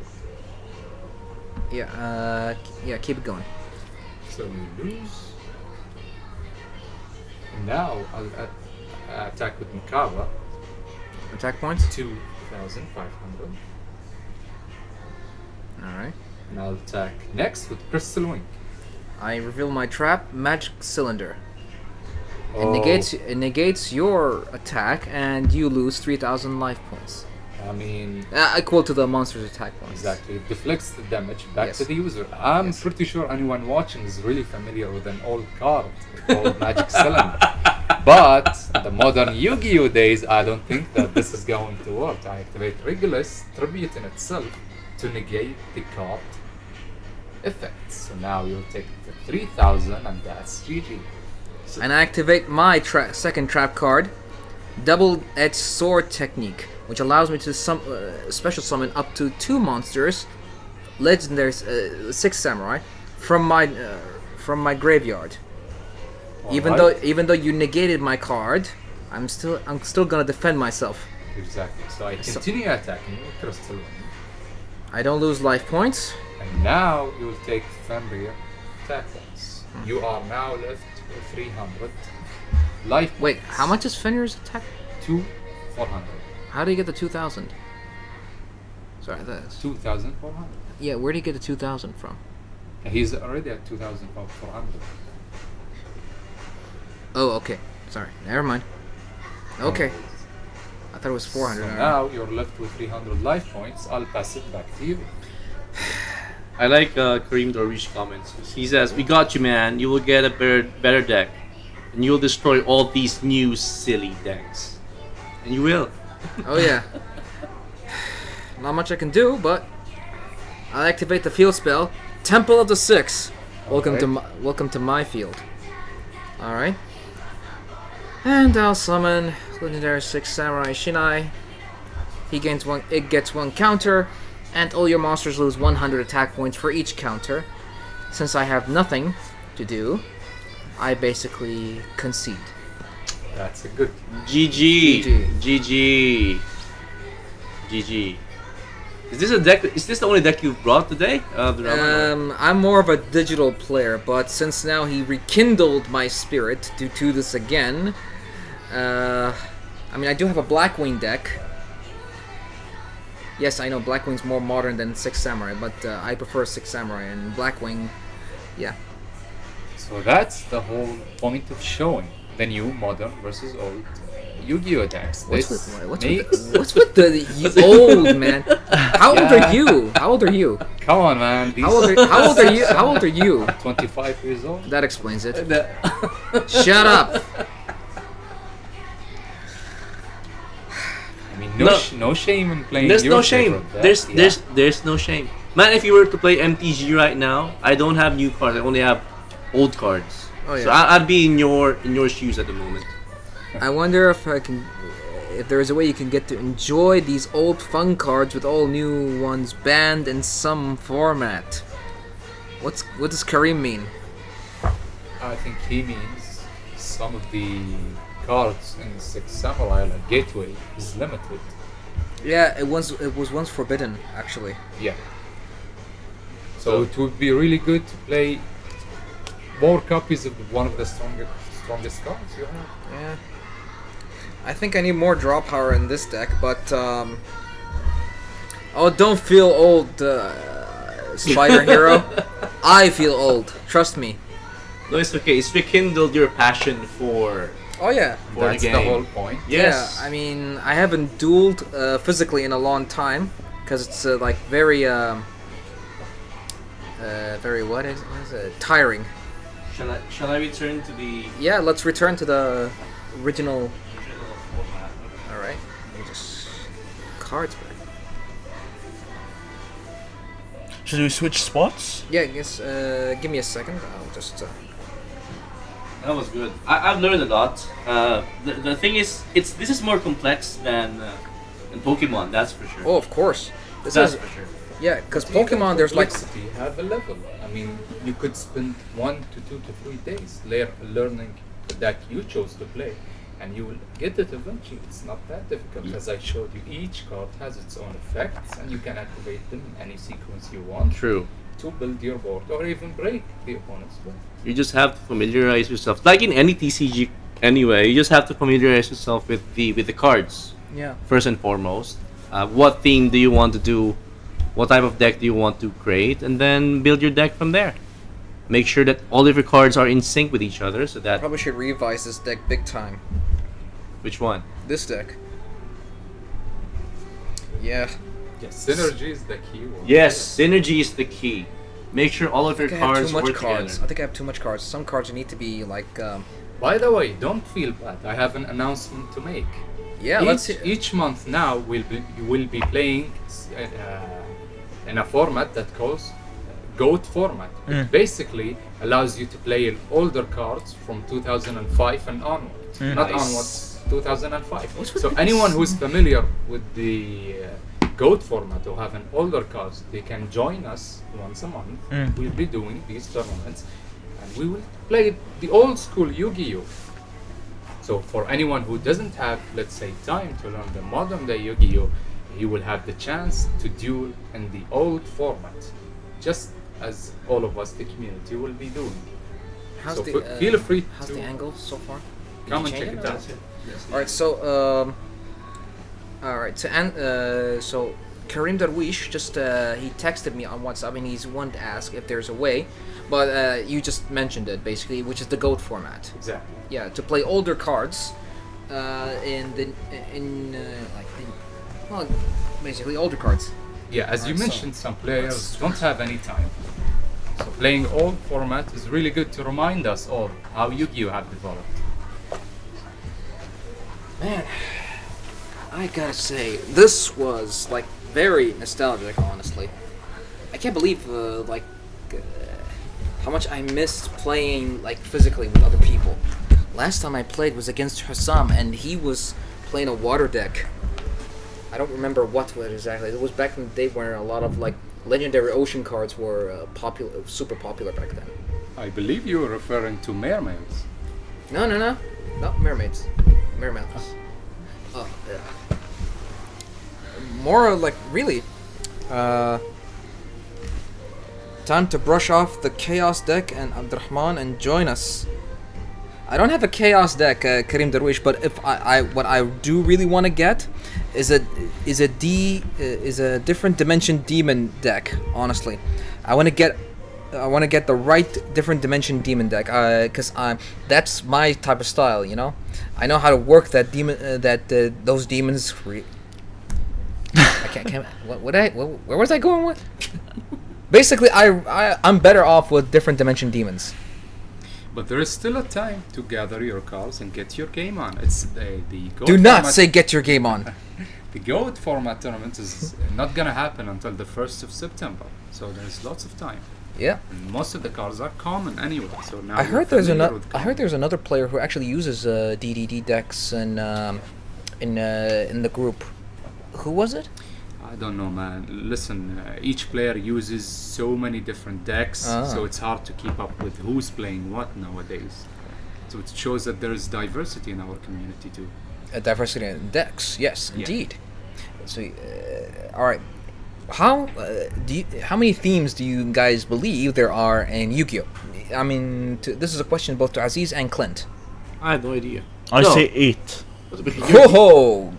Yeah, keep it going. So we lose. Now I'll attack with Makaba. Attack points? 2,500. Alright. And I'll attack next with Crystal Wing. I reveal my trap, Magic Cylinder. Oh. It negates your attack, and you lose 3,000 life points. I mean, Equal to the monster's attack points. exactly. It deflects the damage back Yes. to the user. I'm Yes. pretty sure anyone watching is really familiar with an old card called Magic Cylinder. But the modern Yu-Gi-Oh days, I don't think that this is going to work. I activate Regulus, Tribute in itself, to negate the card effects. So now you'll take the 3,000, and that's GG. And I activate my second trap card, Double-Edged Sword Technique, which allows me to special summon up to 2 monsters, legendary 6 samurai, from my graveyard. Even though you negated my card, I'm still gonna defend myself. Exactly. So I continue attacking with Crystal Wing. I don't lose life points. And now you will take Fenrir attack points. You are now left with 300 life points. Wait, how much is Fenrir's attack? 400. How do you get the 2,000? Sorry, that's 2,400. yeah. Where do you get the 2,000 from? He's already at 2,400. Oh, okay. Sorry, never mind. Okay, I thought it was 400. So alright. now you're left with 300 life points. I'll pass it back to you. I like Kareem Darwish comments. He says, "We got you, man. You will get a better deck, and you'll destroy all these new silly decks, and you will." Oh yeah. Not much I can do, but I'll activate the field spell, Temple of the Six. Welcome to my field. All right. And I'll summon legendary 6 samurai Shinai. It gets one counter, and all your monsters lose 100 attack points for each counter. Since I have nothing to do, I basically concede. That's a good. GG. GG. GG. Is this a deck? Is this the only deck you've brought today? I'm more of a digital player, but since now he rekindled my spirit to do this again, I mean, I do have a Blackwing deck. Yes, I know Blackwing's more modern than 6 Samurai, but I prefer 6 Samurai, and Blackwing, yeah. So that's the whole point of showing the new modern versus old Yu-Gi-Oh decks. What's with the old man? How old are you? How old are you? Come on, man. How old are you? How old are you? 25 years old. That explains it. Shut up. I mean, No. no shame in playing. There's your no shame. favorite deck. There's no shame. Man, if you were to play MTG right now, I don't have new cards. I only have old cards. Oh, yeah. So I'd be in your shoes at the moment. I wonder if there is a way you can get to enjoy these old fun cards with all new ones banned in some format. What does Kareem mean? I think he means some of the cards in 6 Samurai, like Gateway, is limited. Yeah, it was once forbidden, actually. Yeah. So it would be really good to play more copies of one of the strongest cards you have. Yeah. I think I need more draw power in this deck, but oh, don't feel old, Spider Hero. I feel old. Trust me. No, it's okay. It's rekindled your passion for Oh yeah. the That's game. the whole point. Yes. Yeah, I mean, I haven't dueled physically in a long time because it's like very what is it? Tiring. Shall I return to the Yeah, let's return to the original. original format? All right. Let me just cards back. Should we switch spots? Yeah, I guess. Give me a second. I'll just. That was good. I've learned a lot. The thing is, this is more complex than Pokemon. That's for sure. Oh, of course. This That's is for sure. Yeah, because But even Pokemon, there's like complexity have a level. I mean, you could spend 1 to 2 to 3 days learning the deck you chose to play, and you will get it eventually. It's not that difficult. As I showed you, each card has its own effects, and you can activate them in any sequence you want True. to build your board or even break the opponent's board. You just have to familiarize yourself, like in any TCG. Anyway, you just have to familiarize yourself with the cards yeah. first and foremost. What theme do you want to do? What type of deck do you want to create, and then build your deck from there. Make sure that all of your cards are in sync with each other, so that Probably should revise this deck big time. which one? This deck. Yeah. Yes, synergy is the key word. Yes, synergy is the key. Make sure all of I your think I have cards too much work cards. together. I think I have too much cards. Some cards need to be like. By the way, don't feel bad. I have an announcement to make. Yeah, let's. Each month now you will be playing in a format that calls GOAT format. It basically allows you to play older cards from 2005 and onwards. Not Nice. onwards, 2005. What's with So this? anyone who's familiar with the GOAT format or have an older cards, they can join us once a month. We'll be doing these tournaments, and we will play the old school Yu-Gi-Oh! So for anyone who doesn't have, let's say, time to learn the modern day Yu-Gi-Oh, he will have the chance to duel in the old format, just as all of us, the community, will be doing. How's So the? feel free How's to the angle so far? Did come you and change check it out. All right, so all right, so Karim Darwish just he texted me on WhatsApp and he's wanted to ask if there's a way, but you just mentioned it basically, which is the GOAT format. Exactly. Yeah, to play older cards, well, basically older cards. Yeah, as you Alright, so mentioned, some players don't have any time. So playing old format is really good to remind us all how Yu-Gi-Oh have developed. Man, I gotta say, this was like very nostalgic. Honestly, I can't believe how much I missed playing like physically with other people. Last time I played was against Hussam, and he was playing a water deck. I don't remember what exactly. It was back in the day where a lot of like legendary ocean cards were super popular back then. I believe you were referring to mermaids. No, not mermaids. Mermaids. Oh, yeah. More like really. Time to brush off the chaos deck and Abdurrahman and join us. I don't have a chaos deck, Karim Darwish, but if what I do really want to get is a different dimension demon deck. Honestly, I want to get the right different dimension demon deck, because that's my type of style. You know, I know how to work that demon those demons. I can't. Where was I going with? Basically, I'm better off with different dimension demons. But there is still a time to gather your cards and get your game on. It's the GOAT Do not format. say get your game on. The GOAT format tournament is not gonna happen until the 1st of September. So there's lots of time. Yeah. And most of the cards are common anyway. So now I you're heard there's familiar another. with I heard there's another player who actually uses DDD decks in the group. Who was it? I don't know, man. Listen, each player uses so many different decks, so it's hard to keep up with who's playing what nowadays. So it shows that there is diversity in our community too. A diversity in decks. Yes, Yeah. indeed. So, all right. How how many themes do you guys believe there are in Yu-Gi-Oh? I mean, this is a question both to Aziz and Clint. I have no idea. I No. say 8. Ho ho!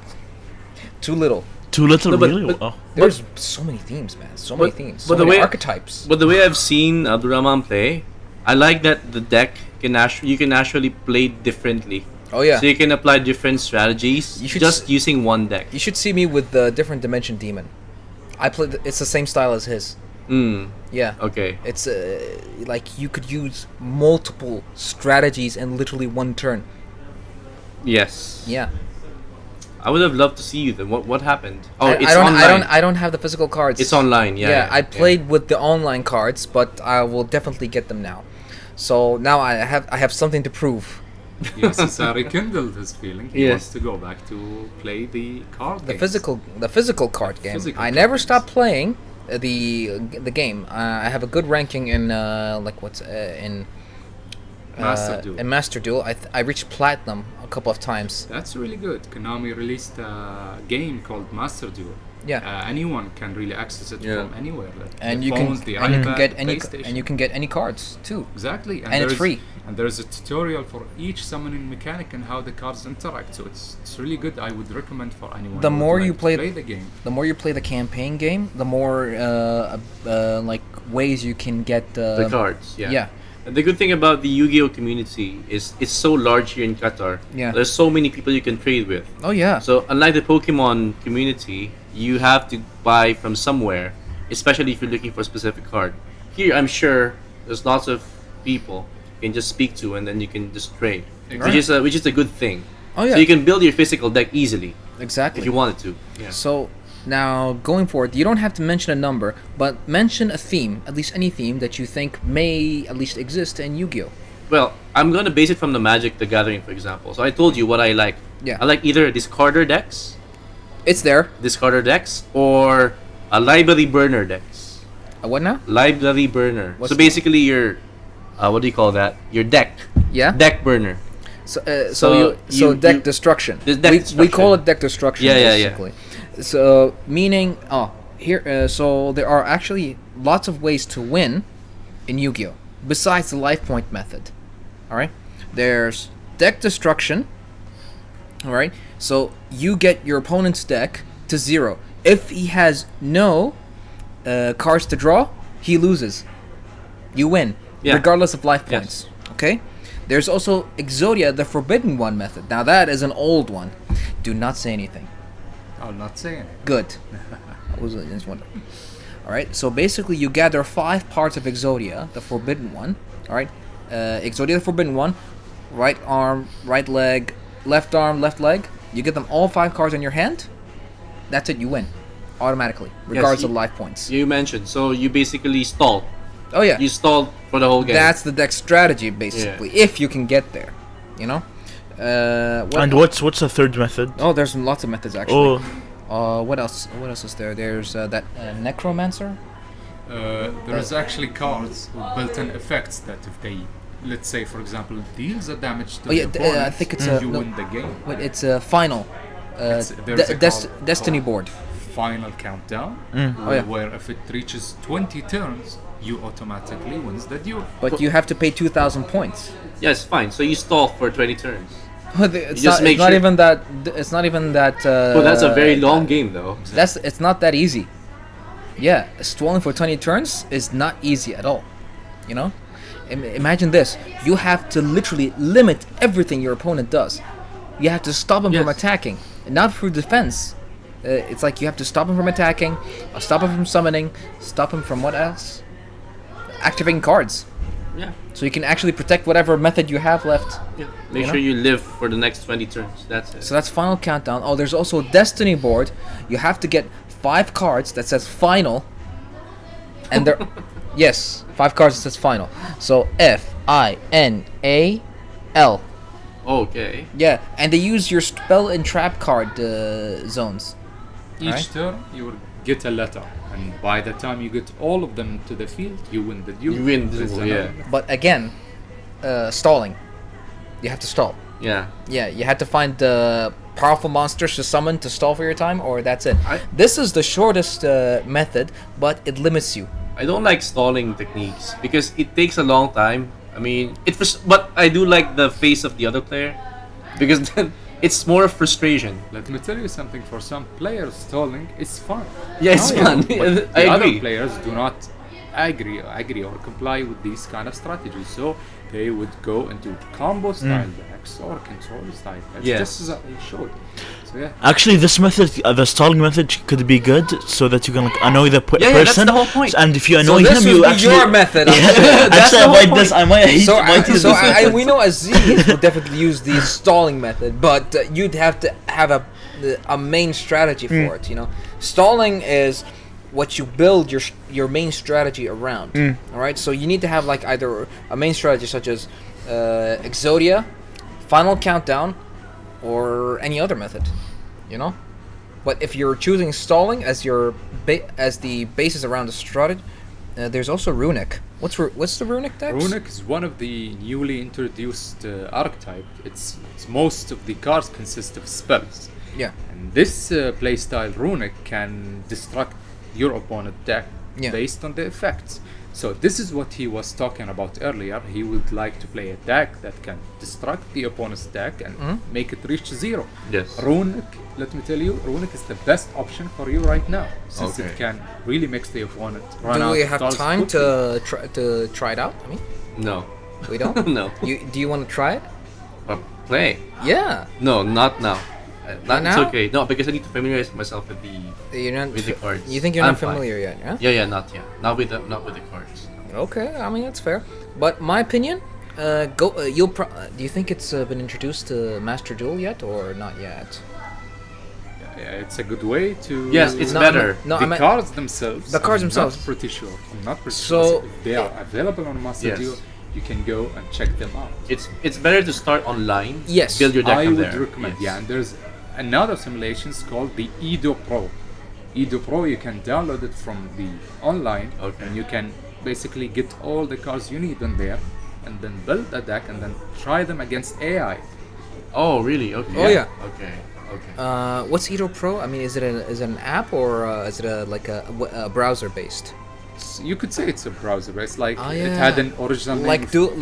Too little. Too little, No, but- really? but- Oh. There's so many themes, man. So many themes. So but the many way- archetypes. But the way I've seen Abdurrahman play, I like that the deck you can actually play differently. Oh yeah. So you can apply different strategies You should just s- using one deck. You should see me with the different dimension demon. I play. It's the same style as his. Yeah. Okay. It's like you could use multiple strategies in literally one turn. Yes. Yeah. I would have loved to see you then. What happened? Oh, I it's don't, online. I don't have the physical cards. It's online. Yeah. I played with the online cards, but I will definitely get them now. So now I have something to prove. Yes, he's rekindled his feeling. He Yes. wants to go back to play the card The games. physical card game. Physical I never games. stopped playing. the game. I have a good ranking in in Master Duel. in Master Duel. I reached platinum a couple of times. That's really good. Konami released a game called Master Duel. Yeah. Anyone can really access it Yeah. from anywhere. Like And the you phones, can the and you can iPad, get any PlayStation. and you can get any cards too. Exactly, and it's there's- free. And there's a tutorial for each summoning mechanic and how the cards interact. So it's really good. I would recommend for anyone. The who would more like you to play- play the game. The more you play the campaign game, the more like ways you can get The cards, yeah. Yeah. And the good thing about the Yu-Gi-Oh community is it's so large here in Qatar. Yeah. There's so many people you can trade with. Oh yeah. So unlike the Pokemon community, you have to buy from somewhere, especially if you're looking for a specific card. Here, I'm sure there's lots of people you can just speak to, and then you can just trade, which is a good thing. Oh yeah. So you can build your physical deck easily Exactly. if you wanted to. Yeah. So now going forward, you don't have to mention a number, but mention a theme, at least any theme that you think may at least exist in Yu-Gi-Oh. Well, I'm gonna base it from the Magic the Gathering, for example. So I told you what I like. Yeah. I like either discarder decks, It's there. or a library burner decks. What now? Library burner. What's So that? basically, your what do you call that? Your deck. Yeah. Deck burner. So So so you- deck you- destruction. There's deck We destruction. call it deck destruction. Yeah, yeah, yeah. basically. So meaning here so there are actually lots of ways to win in Yu-Gi-Oh besides the life point method. All right. There's deck destruction. All right. So you get your opponent's deck to 0. If he has no cards to draw, he loses. You win, Yeah. regardless of life Yes. points. Okay. There's also Exodia, the Forbidden One method. Now that is an old one. Do not say anything. I'll not say it. Good. I was just wondering. All right. So basically, you gather 5 parts of Exodia, the Forbidden One. All right. Exodia, the Forbidden One. Right arm, right leg, left arm, left leg. You get them all 5 cards in your hand. That's it. You win, automatically, regardless of life points. You mentioned. So you basically stall. Oh yeah. You stalled for the whole game. That's the deck strategy, basically, if you can get there. You know. And what's the third method? Oh, there's lots of methods actually. Oh, What else? What else is there? There's that necromancer. There's actually cards with built-in effects that if they, let's say for example, deals a damage to Oh, yeah, the I opponent, think it's you no, win the game. Wait, it's a final. There's a card Destiny called board. Final countdown, Oh, yeah. where if it reaches 20 turns, you automatically wins the duel. But you have to pay 2,000 points. Yes, fine. So you stall for 20 turns. It's just not, make it's not sure- even that. It's not even that. Well, that's a very long game, though. It's not that easy. Yeah, stalling for 20 turns is not easy at all. You know, imagine this: you have to literally limit everything your opponent does. You have to stop him from Yes. attacking, not through defense. It's like you have to stop him from attacking, stop him from summoning, stop him from what else? Activating cards. Yeah. So you can actually protect whatever method you have left. Yeah. Make You sure know? you live for the next 20 turns. That's it. So that's final countdown. Oh, there's also a destiny board. You have to get 5 cards that says final. And there yes, 5 cards that says final. So FINAL. Okay. Yeah, and they use your spell and trap card zones. Each Alright. turn you will get a letter, and by the time you get all of them to the field, you win the duel. You win the There's duel, another- yeah. But again, stalling. You have to stall. Yeah. Yeah, you had to find powerful monsters to summon to stall for your time, or that's it. I- This is the shortest method, but it limits you. I don't like stalling techniques because it takes a long time. I mean, but I do like the face of the other player because then it's more frustration. Let me tell you something. For some players, stalling is fun. Yeah, it's fun. But I the other agree. players do not agree or comply with these kind of strategies, so they would go into combo style decks or control style decks. Yeah. Just as I showed. So yeah. actually, this method, the stalling method, could be good so that you can like annoy the Yeah, that's person. the whole point. And if you So annoy this him, you would be actually your method. I'm Yeah, saying. That's actually, the I whole might point. this. I might hate. might use this method. We know Aziz will definitely use the stalling method, but you'd have to have a main strategy for it. You know, stalling is what you build your main strategy around. All right, so you need to have like either a main strategy such as Exodia, Final Countdown, or any other method. You know. But if you're choosing stalling as your as the basis around the strategy, there's also runic. What's the runic deck? Runic is one of the newly introduced archetype. It's most of the cards consist of spells. Yeah. And this playstyle Runic can destruct your opponent deck Yeah. based on the effects. So this is what he was talking about earlier. He would like to play a deck that can destruct the opponent's deck and make it reach 0. Yes. Runic, let me tell you, Runic is the best option for you right now, since Okay. it can really makes the opponent run Do out we of have cards time quickly. to try it out? I mean, No. we don't. No. Do you want to try it? Play. Yeah. No, not now. Not It's now? okay. No, because I need to familiarize myself with the You're not. with the cards. You think you're I'm not fine. familiar yet? Yeah. Yeah, not yet. Not with the cards. Okay. I mean that's fair. But my opinion, go. You'll. Do you think it's been introduced to Master Duel yet or not yet? Yeah, it's a good way to. Yes, it's No, better. No, the I meant cards themselves. The cards I'm themselves. Not pretty sure. I'm not pretty So- sure if they are available on Master Yes. Duel. You can go and check them out. It's better to start online. Yes. Build your deck I from would there. recommend. Yes. Yeah, and there's another simulations called the Edo Pro. Edo Pro, you can download it from the online, Okay. and you can basically get all the cards you need on there, and then build a deck and then try them against AI. Oh, really? Okay. Oh, yeah. Okay. Okay. What's Edo Pro? I mean, is it an app or is it a browser based? You could say it's a browser, but it's like Oh, it yeah. had an original name.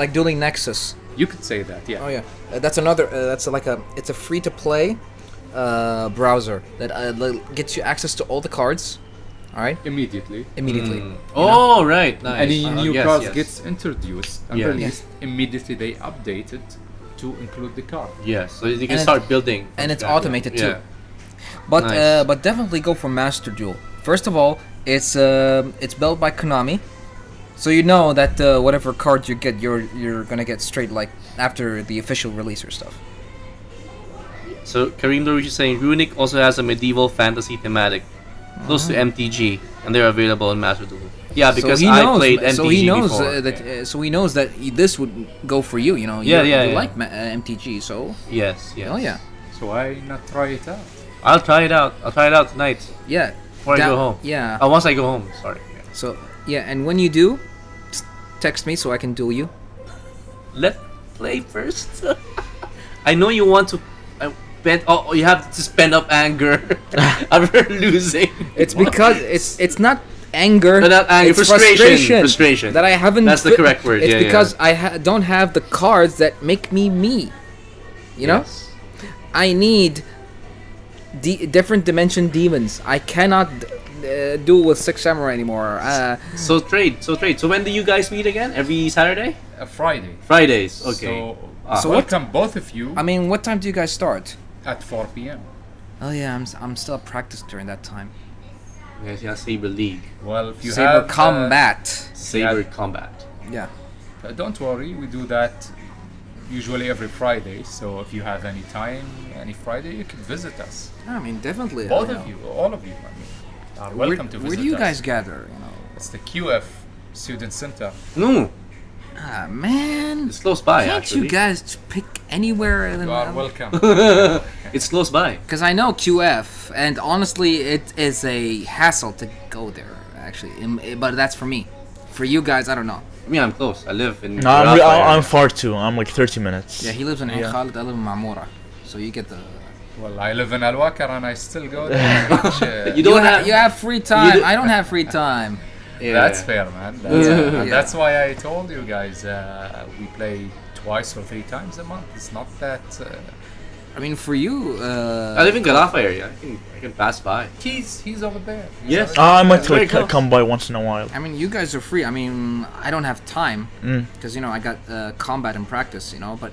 Like dueling Nexus. You could say that, yeah. Oh yeah, that's another. That's it's a free to play browser that gets you access to all the cards. All right, Immediately. immediately. Mm. Oh, right. Nice. Any new yes, cards yes. gets introduced and Yeah. released, immediately they update it to include the card. Yes, so you can And start building. and it's Yeah. automated too. Yeah. But Nice. but definitely go for Master Duel. First of all, it's built by Konami, so you know that whatever card you get, you're gonna get straight like after the official release or stuff. So Kareem Darush is saying Runic also has a medieval fantasy thematic, close to MTG, and they're available in Master Duel. Yeah, because so he I knows, played MTG so he knows before. so he knows that this would go for you. You know, Yeah, you yeah. like MTG, so Yes, yes. oh yeah, So why not try it out? I'll try it out. I'll try it out tonight yeah. before I go home. Yeah. Oh, once I go home. Sorry. Yeah. So yeah, and when you do, text me so I can duel you. Let's play first. I know you want to. You have to spend up anger after losing. It's because it's not anger. No, not anger, it's frustration. Frustration. that I haven't. That's the correct word, It's yeah, because I don't have the cards that make me. You know, Yes. I need different dimension demons. I cannot duel with Six Samurai anymore. So trade. So when do you guys meet again? Every Saturday? Friday. Fridays. Okay. So, So what- welcome both of you I mean, what time do you guys start? at 4 p.m. Oh yeah, I'm still at practice during that time. Yes, yeah, Saber League, Well, if you Saber have Combat. Saber Combat. Yeah. Don't worry, we do that usually every Friday. So if you have any time, any Friday, you can visit us. I mean, definitely. Both I of know. you, all of you. I mean, are welcome to visit Where do you us. guys gather? You know. It's the QF Student Center. No, Ah man. it's close by. Can't actually. you guys pick anywhere? You are welcome. It's close by. Because I know QF, and honestly, it is a hassle to go there. Actually, but that's for me. For you guys, I don't know. I mean, I'm close. I live in. No, I'm far too. I'm like 30 minutes. Yeah, he lives in Ain Yeah. Khalid. I live in Mamura, so you get the. Well, I live in Al Wakar and I still go there. Which, You don't have. You have free time. do- I don't have free time. Yeah. That's fair, man. That's, Yeah. and that's why I told you guys we play twice or 3 times a month. It's not that. I mean, for you. I live in Galafa area. I can pass by. He's over there. He's Yes. over I might Very like close. come by once in a while. I mean, you guys are free. I mean, I don't have time Mm. because you know I got combat and practice. You know, but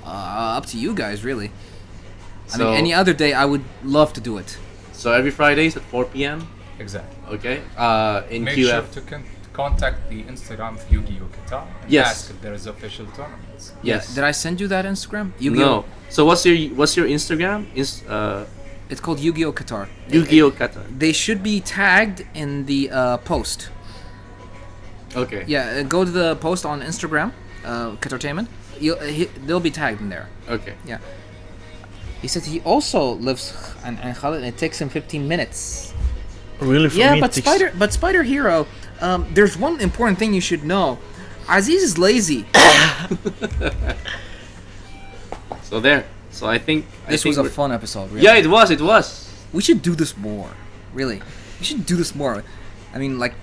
up to you guys, really. I So- mean, any other day I would love to do it. So every Fridays at 4 p.m. Exactly. Okay. In Make QF. sure to contact the Instagram of Yugioh Qatar and Yes. ask if there is official tournaments. Yes. Did I send you that Instagram? No. So what's your Instagram? It's called Yu-Gi-Oh Qatar. Yu-Gi-Oh Qatar. They should be tagged in the post. Okay. Yeah, go to the post on Instagram, Qatartainment. They'll be tagged in there. Okay. Yeah. He said he also lives in Khalid, and it takes him 15 minutes. Really, for Yeah, me, but it takes- Spider Hero, there's one important thing you should know. Aziz is lazy. So there. So I think This was a fun episode. Really. Yeah, it was. It was. We should do this more. Really, we should do this more. I mean, like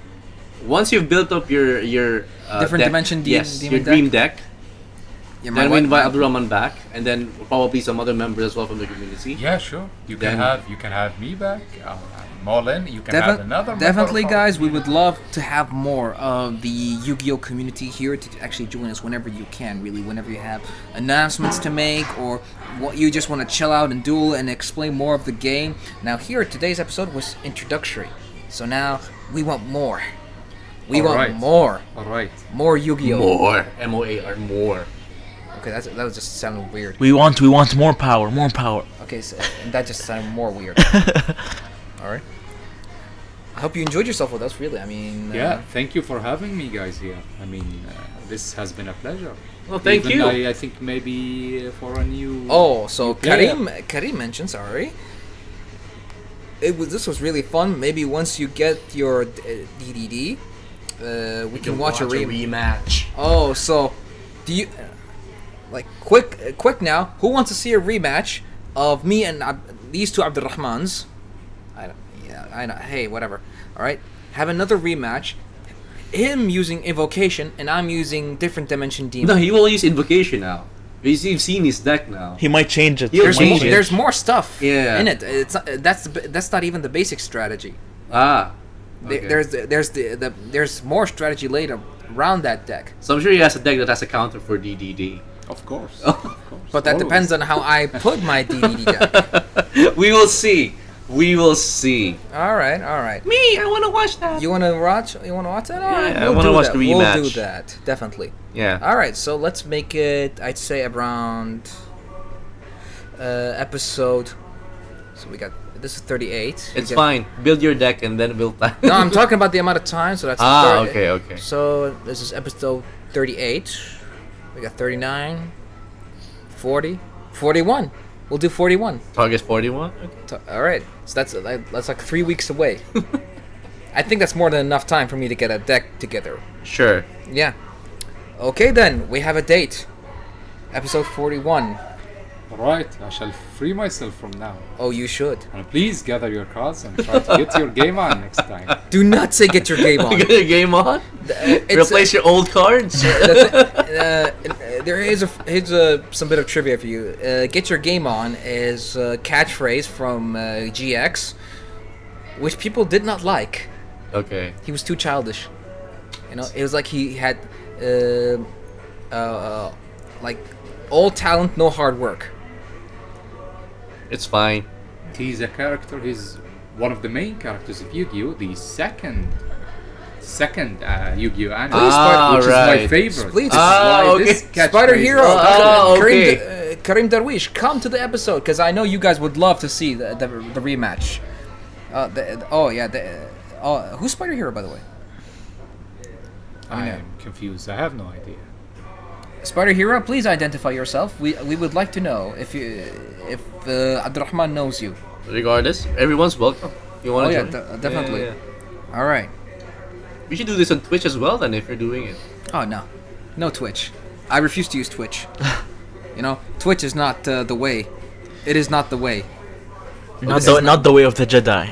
Once you've built up your Different deck, dimension yes, demon your dream deck, yeah, then we invite Abdurrahman back, and then probably some other members as well from the community. Yeah, sure. You Then- can have me back. Marlon, you can have another. member Definitely, of guys. our We would love to have more of the Yu-Gi-Oh community here to actually join us whenever you can. Really, whenever you have announcements to make or what you just want to chill out and duel and explain more of the game. Now, here today's episode was introductory, so now we want more. We All want right. more, All right. more Yu-Gi-Oh. More MOAR more. Okay, that was just sounded weird. We want more power, more power. Okay, so that just sounded more weird. All right. I hope you enjoyed yourself with us. Really, I mean. Yeah. Thank you for having me, guys. Here. I mean, this has been a pleasure. Well, thank Even you. I think maybe for a new. Oh, so new player. Karim mentioned. Sorry. This was really fun. Maybe once you get your DDD, we can watch a rematch. Oh, so do you like quick now? Who wants to see a rematch of me and these two Abdurrahmans? I know. Hey, whatever. All right, have another rematch. Him using invocation and I'm using different dimension demon. No, he will use invocation now. Because you've seen his deck now. He might change it. He'll there's change more, it. there's more stuff Yeah. in it. It's not, that's not even the basic strategy. Ah. Okay. There's more strategy later around that deck. So I'm sure he has a deck that has a counter for DDD. Of course. Oh. Of course. But that Always. depends on how I put my DDD deck. We will see. We will see. All right. Me, I want to watch that. You wanna watch? You wanna watch that? All right, Yeah, I we'll wanna do watch that. the We'll do rematch. that definitely. Yeah. All right, so let's make it. I'd say around episode. So we got this is 38. It's We got- fine. Build your deck and then we'll time. No, I'm talking about the amount of time. So that's Ah, 30. okay. So this is episode 38. We got 39, 40, 41. We'll do 41. Target 41. Okay. All right. So that's like 3 weeks away. I think that's more than enough time for me to get a deck together. Sure. Yeah. Okay then, we have a date. Episode 41. All right. I shall free myself from now. Oh, you should. And please gather your cards and try to get your game on next time. Do not say get your game on. Get your game on. Replace your old cards. There is some bit of trivia for you. Get your game on is a catchphrase from GX, which people did not like. Okay. He was too childish. You know, it was like he had like all talent, no hard work. It's fine. He's a character. He's one of the main characters of Yu-Gi-Oh! The second Yu-Gi-Oh! anime, Ah, which is my right. favorite. Please. This is Ah, why okay. this catchphrase Spider is- Hero, okay. Karim Darwish, come to the episode because I know you guys would love to see the rematch. Who's Spider Hero, by the way? I am confused. I have no idea. Spider Hero, please identify yourself. We would like to know if Abdurrahman knows you. Regardless, everyone's welcome. You want to join? Definitely. Yeah. All right. We should do this on Twitch as well then if you're doing it. Oh no Twitch. I refuse to use Twitch. You know, Twitch is not the way. It is not the way. Not the way of the Jedi.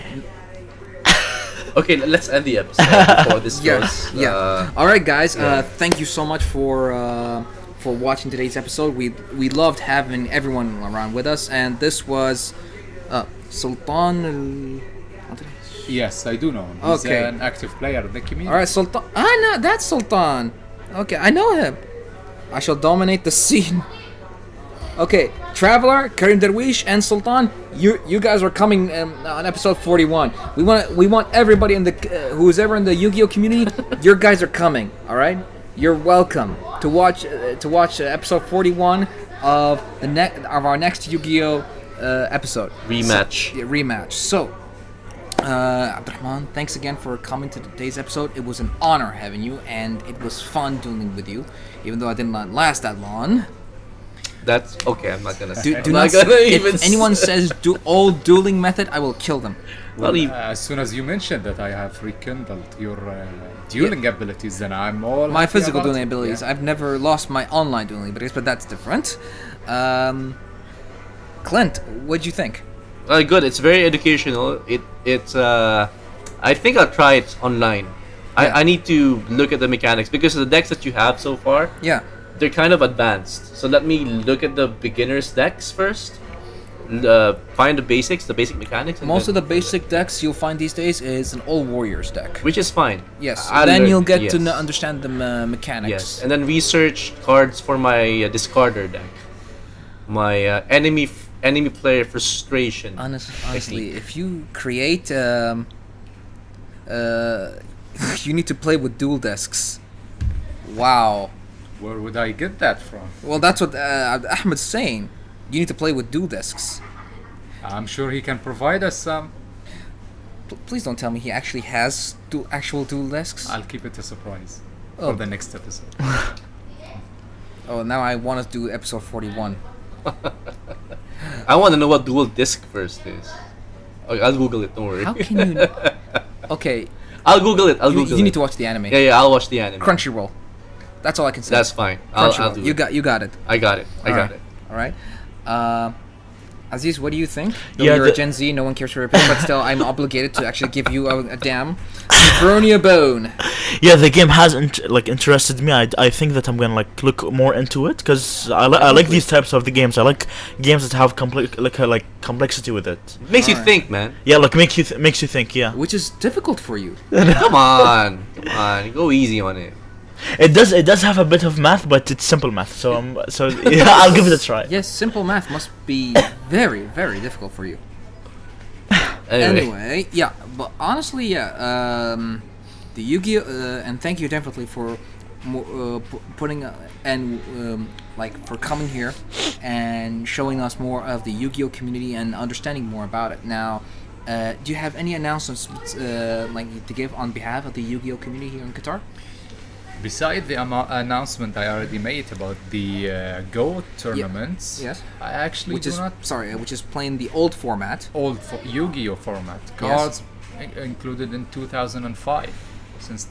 Okay, let's end the episode before this goes. Yeah. All right, guys. yeah. Thank you so much for watching today's episode. We loved having everyone around with us, and this was Sultan. Yes, I do know him. He's Okay. an active player in the community. All right, Sultan. No, that's Sultan. Okay, I know him. I shall dominate the scene. Okay, Traveler, Karim Darwish, and Sultan, you guys are coming on episode 41. We want everybody in the who's ever in the Yu-Gi-Oh community. Your guys are coming. All right, you're welcome to watch episode 41 of our next Yu-Gi-Oh episode Rematch. rematch. So, Abdurrahman, thanks again for coming to today's episode. It was an honor having you, and it was fun dueling with you, even though I did not last that long. That's okay. I'm not gonna. Do I'm not. not gonna even. If anyone says old dueling method, I will kill them. Well, As soon as you mentioned that I have rekindled your dueling abilities, then I'm all My happy physical about dueling it. abilities. Yeah. I've never lost my online dueling abilities, but that's different. Clint, what'd you think? good. It's very educational. It's. I think I'll try it online. Yeah. I need to look at the mechanics because the decks that you have so far, Yeah. they're kind of advanced. So let me look at the beginners decks first. Find the basic mechanics. And Most of then the basic decks you'll find these days is an all warriors deck. which is fine. Yes. I'll then learn- you'll get yes. to understand the mechanics. Yes, and then research cards for my discarder deck. My enemy player frustration. Honestly, if you create, you need to play with dual desks. Wow. Where would I get that from? Well, that's what Ahmed's saying. You need to play with dual desks. I'm sure he can provide us some. Please don't tell me he actually has actual dual desks. I'll keep it a surprise Oh. for the next episode. Oh, now I want to do episode 41. I want to know what dual disc first is. Okay, I'll Google it. Don't worry. How can you? Okay, I'll Google it. I'll you, Google you it. need to watch the anime. Yeah, I'll watch the anime. Crunchyroll. That's all I can say. That's fine. I'll Crunchyroll. do You it. you got it. I got it. I got it. All right. Aziz, what do you think? Though Yeah, you're the- a Gen Z, no one cares for your opinion, but still, I'm obligated to actually give you a damn. Thrown you a bone. Yeah, the game has interested me. I think that I'm gonna look more into it because I like these types of the games. I like games that have complexity with it. Makes you Alright. think, man. Yeah, makes you think. Yeah, Which is difficult for you. Come on, go easy on it. it does have a bit of math, but it's simple math. So yeah, I'll give it a try. Yes, simple math must be very, very difficult for you. Anyway, yeah, but honestly, yeah, the Yu-Gi-Oh! And thank you definitely for putting and for coming here and showing us more of the Yu-Gi-Oh! Community and understanding more about it. Now, do you have any announcements to give on behalf of the Yu-Gi-Oh! Community here in Qatar? Beside the announcement I already made about the Go tournaments, Yes. I actually Which do is not which is playing the old format. old Yu-Gi-Oh format cards included in 2005 since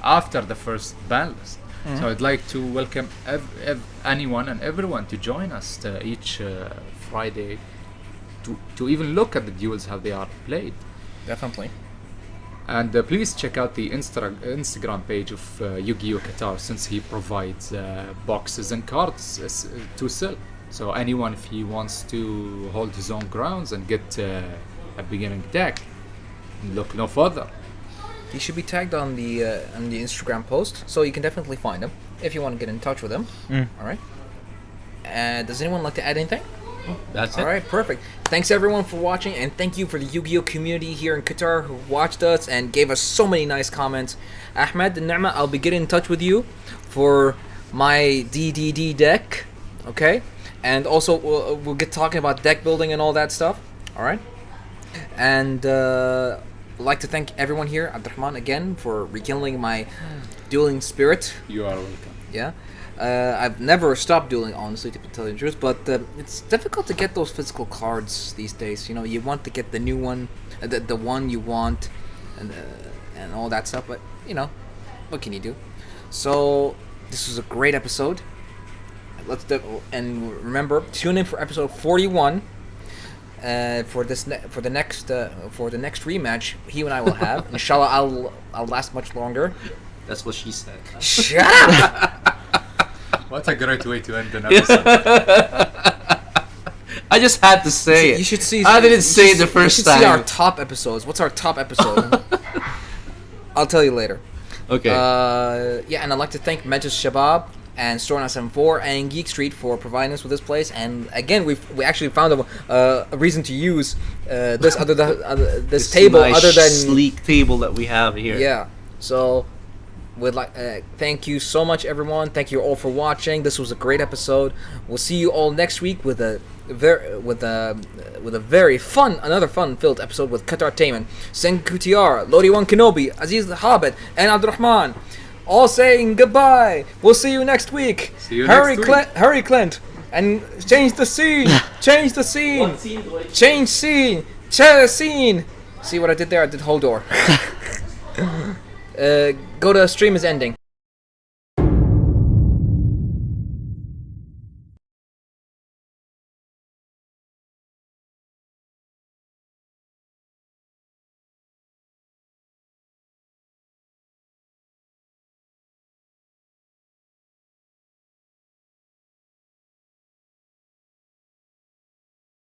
after the first ban list. So I'd like to welcome anyone and everyone to join us each Friday to even look at the duels how they are played. Definitely. And please check out the Instagram page of Yu-Gi-Oh! Qatar, since he provides boxes and cards to sell. So anyone, if he wants to hold his own grounds and get a beginning deck, look no further. He should be tagged on the Instagram post, so you can definitely find him if you want to get in touch with him. All right. And does anyone like to add anything? That's All it. right, perfect. Thanks everyone for watching, and thank you for the Yu-Gi-Oh! Community here in Qatar who watched us and gave us so many nice comments. Ahmed and Naima, I'll be getting in touch with you for my DDD deck, okay? And also we'll get talking about deck building and all that stuff. All right. And I'd like to thank everyone here, Abdurrahman, again for rekindling my dueling spirit. You are welcome. Yeah. I've never stopped dueling, honestly, to tell you the truth, but it's difficult to get those physical cards these days. You know, you want to get the new one, the one you want, and all that stuff, but, you know, what can you do? So, this was a great episode. And remember, tune in for episode 41 for the next rematch he and I will have. Inshallah, I'll last much longer. That's what she said. Shut up! What a great way to end an episode. I just had to say it. You should see. I didn't you say should it the see- first you should See our time. top episodes. What's our top episode? I'll tell you later. Okay. Yeah, and I'd like to thank Mentos Shabab and Store 974 and Geek Street for providing us with this place. And again, we actually found a reason to use this other than this table nice other than sleek table that we have here. yeah. So. Would like thank you so much, everyone. Thank you all for watching. This was a great episode. We'll see you all next week with a very fun, another fun-filled episode with Qatartainment, Senku Tiara, Lodi One Kenobi, Aziz the Hobbit, and Abdurrahman, all saying goodbye. We'll see you next week. See you next week. Hurry, Clint. And change the scene. Change the scene. Change scene. Change scene. See what I did there? I did whole door. Go to stream is ending.